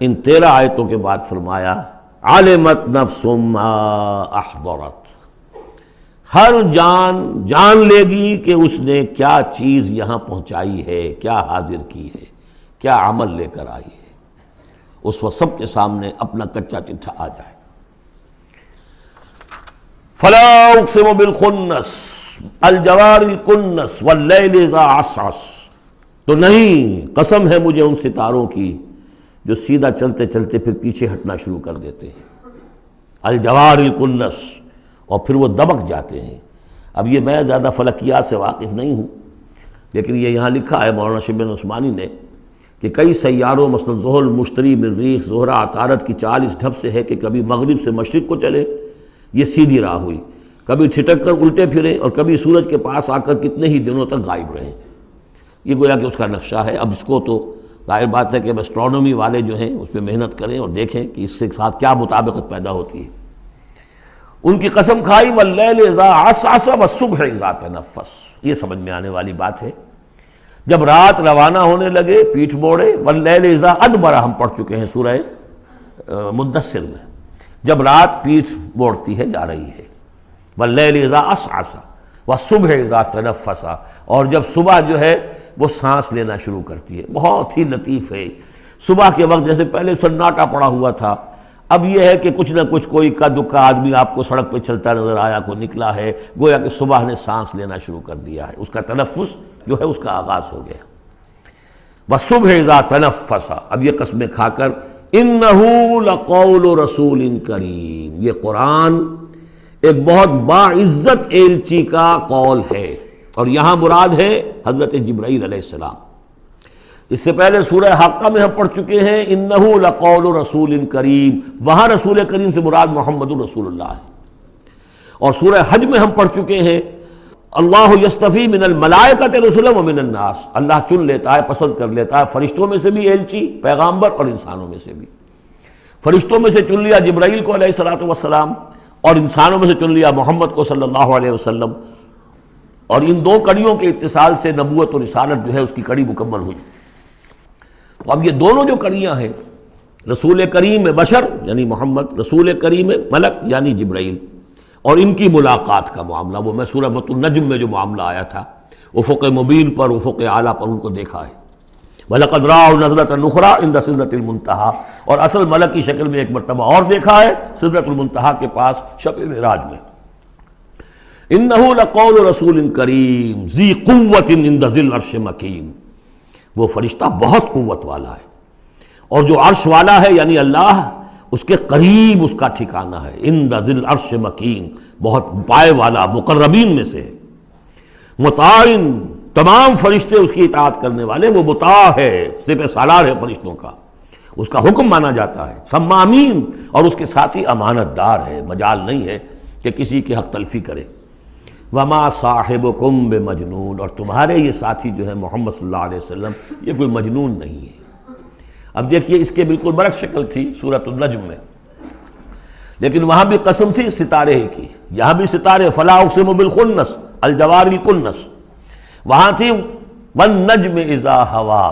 ان 13 آیتوں کے بعد فرمایا عَلِمَتْ نَفْسٌ مَّا أَحْضَرَتْ، ہر جان جان لے گی کہ اس نے کیا چیز یہاں پہنچائی ہے، کیا حاضر کی ہے، کیا عمل لے کر آئی ہے۔ اس وقت سب کے سامنے اپنا کچا چٹھا آ جائے۔ فَلَا أُقْسِمُ بِالْخُنَّسِ الْجَوَارِ الْكُنَّسِ وَاللَّيْلِ إِذَا عَسْعَسَ، تو نہیں، قسم ہے مجھے ان ستاروں کی جو سیدھا چلتے چلتے پھر پیچھے ہٹنا شروع کر دیتے ہیں۔ الجوار الکنس، اور پھر وہ دبک جاتے ہیں۔ اب یہ میں زیادہ فلکیات سے واقف نہیں ہوں، لیکن یہ یہاں لکھا ہے مولانا شبیر عثمانی نے کہ کئی سیاروں مثلا زحل، مشتری، مریخ، زہرہ، عطارد کی چال اس ڈھب سے ہے کہ کبھی مغرب سے مشرق کو چلے، یہ سیدھی راہ ہوئی، کبھی ٹھٹک کر الٹے پھرے، اور کبھی سورج کے پاس آ کر کتنے ہی دنوں تک غائب رہے۔ یہ گویا کہ اس کا نقشہ ہے۔ اب اس کو تو ظاہر بات ہے کہ ایسٹرونومی والے جو ہیں اس پہ محنت کریں اور دیکھیں کہ اس کے ساتھ کیا مطابقت پیدا ہوتی ہے۔ ان کی قسم کھائی واللیل اذا عسعس والصبح اذا تنفس، یہ سمجھ میں آنے والی بات ہے۔ جب رات روانہ ہونے لگے، پیٹھ موڑے، واللیل اذا ادبر ہم پڑھ چکے ہیں سورہ مدثر میں، جب رات پیٹھ موڑتی ہے جا رہی ہے۔ واللیل اذا عسعس والصبح اذا تنفس، اور جب صبح جو ہے وہ سانس لینا شروع کرتی ہے۔ بہت ہی لطیف ہے۔ صبح کے وقت جیسے پہلے سناٹا پڑا ہوا تھا، اب یہ ہے کہ کچھ نہ کچھ کوئی کا دکا آدمی آپ کو سڑک پہ چلتا نظر آیا، کوئی نکلا ہے، گویا کہ صبح نے سانس لینا شروع کر دیا ہے، اس کا تنفس جو ہے اس کا آغاز ہو گیا۔ وَالصُّبْحِ إِذَا تَنَفَّسَ، اب یہ قسمیں کھا کر إِنَّهُ لَقَوْلُ رَسُولٍ کریم، یہ قرآن ایک بہت باعزت ایلچی کا قول ہے، اور یہاں مراد ہے حضرت جبرائیل علیہ السلام۔ اس سے پہلے سورہ حاقہ میں ہم پڑھ چکے ہیں انہ لقول رسول کریم، وہاں رسول کریم سے مراد محمد رسول اللہ ہے۔ اور سورہ حج میں ہم پڑھ چکے ہیں اللہ یصطفی من الملائکۃ رسلا ومن الناس، اللہ چن لیتا ہے، پسند کر لیتا ہے فرشتوں میں سے بھی ایلچی، پیغامبر، اور انسانوں میں سے بھی۔ فرشتوں میں سے چن لیا جبرائیل کو علیہ الصلوۃ والسلام، اور انسانوں میں سے چن لیا محمد کو صلی اللہ علیہ وسلم، اور ان دو کڑیوں کے اتصال سے نبوت اور رسالت جو ہے اس کی کڑی مکمل ہوئی۔ تو اب یہ دونوں جو کڑیاں ہیں، رسول کریم بشر یعنی محمد، رسول کریم ملک یعنی جبرائیل، اور ان کی ملاقات کا معاملہ، وہ میں سورہ النجم میں جو معاملہ آیا تھا، افق مبین پر، افق اعلیٰ پر ان کو دیکھا ہے۔ وَلَقَدْ رَآهُ نَزْلَةً أُخْرَىٰ عِندَ سِدْرَةِ الْمُنتَهَىٰ، اور اصل ملک کی شکل میں ایک مرتبہ اور دیکھا ہے سدرۃ المنتہا کے پاس شب معراج میں۔ إِنَّهُ لَقَوْلُ رَسُولٍ كَرِيمٍ ذِي قُوَّةٍ عِندَ ذِي الْعَرْشِ مَكِينٍ، وہ فرشتہ بہت قوت والا ہے، اور جو عرش والا ہے یعنی اللہ، اس کے قریب اس کا ٹھکانہ ہے۔ عِندَ ذِي الْعَرْشِ مَكِينٍ، بہت پائے والا، مقربین میں سے۔ مطاع، تمام فرشتے اس کی اطاعت کرنے والے، وہ مطاع ہے، سپہ سالار ہے فرشتوں کا، اس کا حکم مانا جاتا ہے۔ سمامین، اور اس کے ساتھ ہی امانت دار ہے، مجال نہیں ہے کہ کسی کی حق تلفی کرے۔ وما صاحبکم بمجنون، اور تمہارے یہ ساتھی جو ہے محمد صلی اللہ علیہ وسلم، یہ کوئی مجنون نہیں ہے۔ اب دیکھیے اس کے بالکل برعکس شکل تھی سورۃ النجم میں، لیکن وہاں بھی قسم تھی ستارے ہی کی، یہاں بھی ستارے، فلا اقسم بالخنس الجوار الکنس، وہاں تھی والنجم اذا ہوا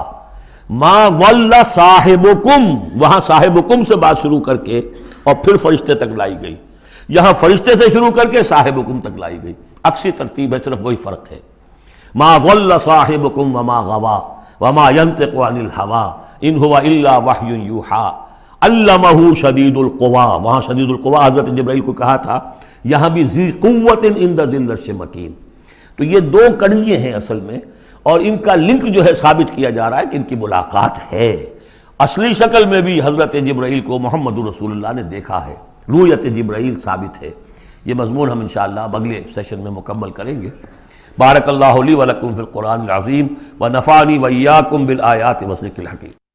ما ضل صاحبکم، وہاں صاحبکم سے بات شروع کر کے اور پھر فرشتے تک لائی گئی، یہاں فرشتے سے شروع کر کے صاحبکم تک لائی گئی، عکسی ترتیب ہے، صرف وہی فرق ہے۔ ما ضل صاحبکم وما غوا وما ينطق عن الهوى ان هو الا وحی یوحی علمہ شدید القوی، وہاں شدید القوی حضرت جبرائیل کو کہا تھا، یہاں بھی ذی قوت عند ذی العرش مکین۔ تو یہ دو کڑیے ہیں اصل میں، اور ان کا لنک جو ہے ثابت کیا جا رہا ہے کہ ان کی ملاقات ہے۔ اصلی شکل میں بھی حضرت جبرائیل کو محمد رسول اللہ نے دیکھا ہے، رؤیت جبرائیل ثابت ہے۔ یہ مضمون ہم انشاءاللہ اب اگلے سیشن میں مکمل کریں گے۔ بارک اللہ لی ولکم فی القرآن العظیم ونفعنی وإیاکم بالآیات والذکر الحکیم۔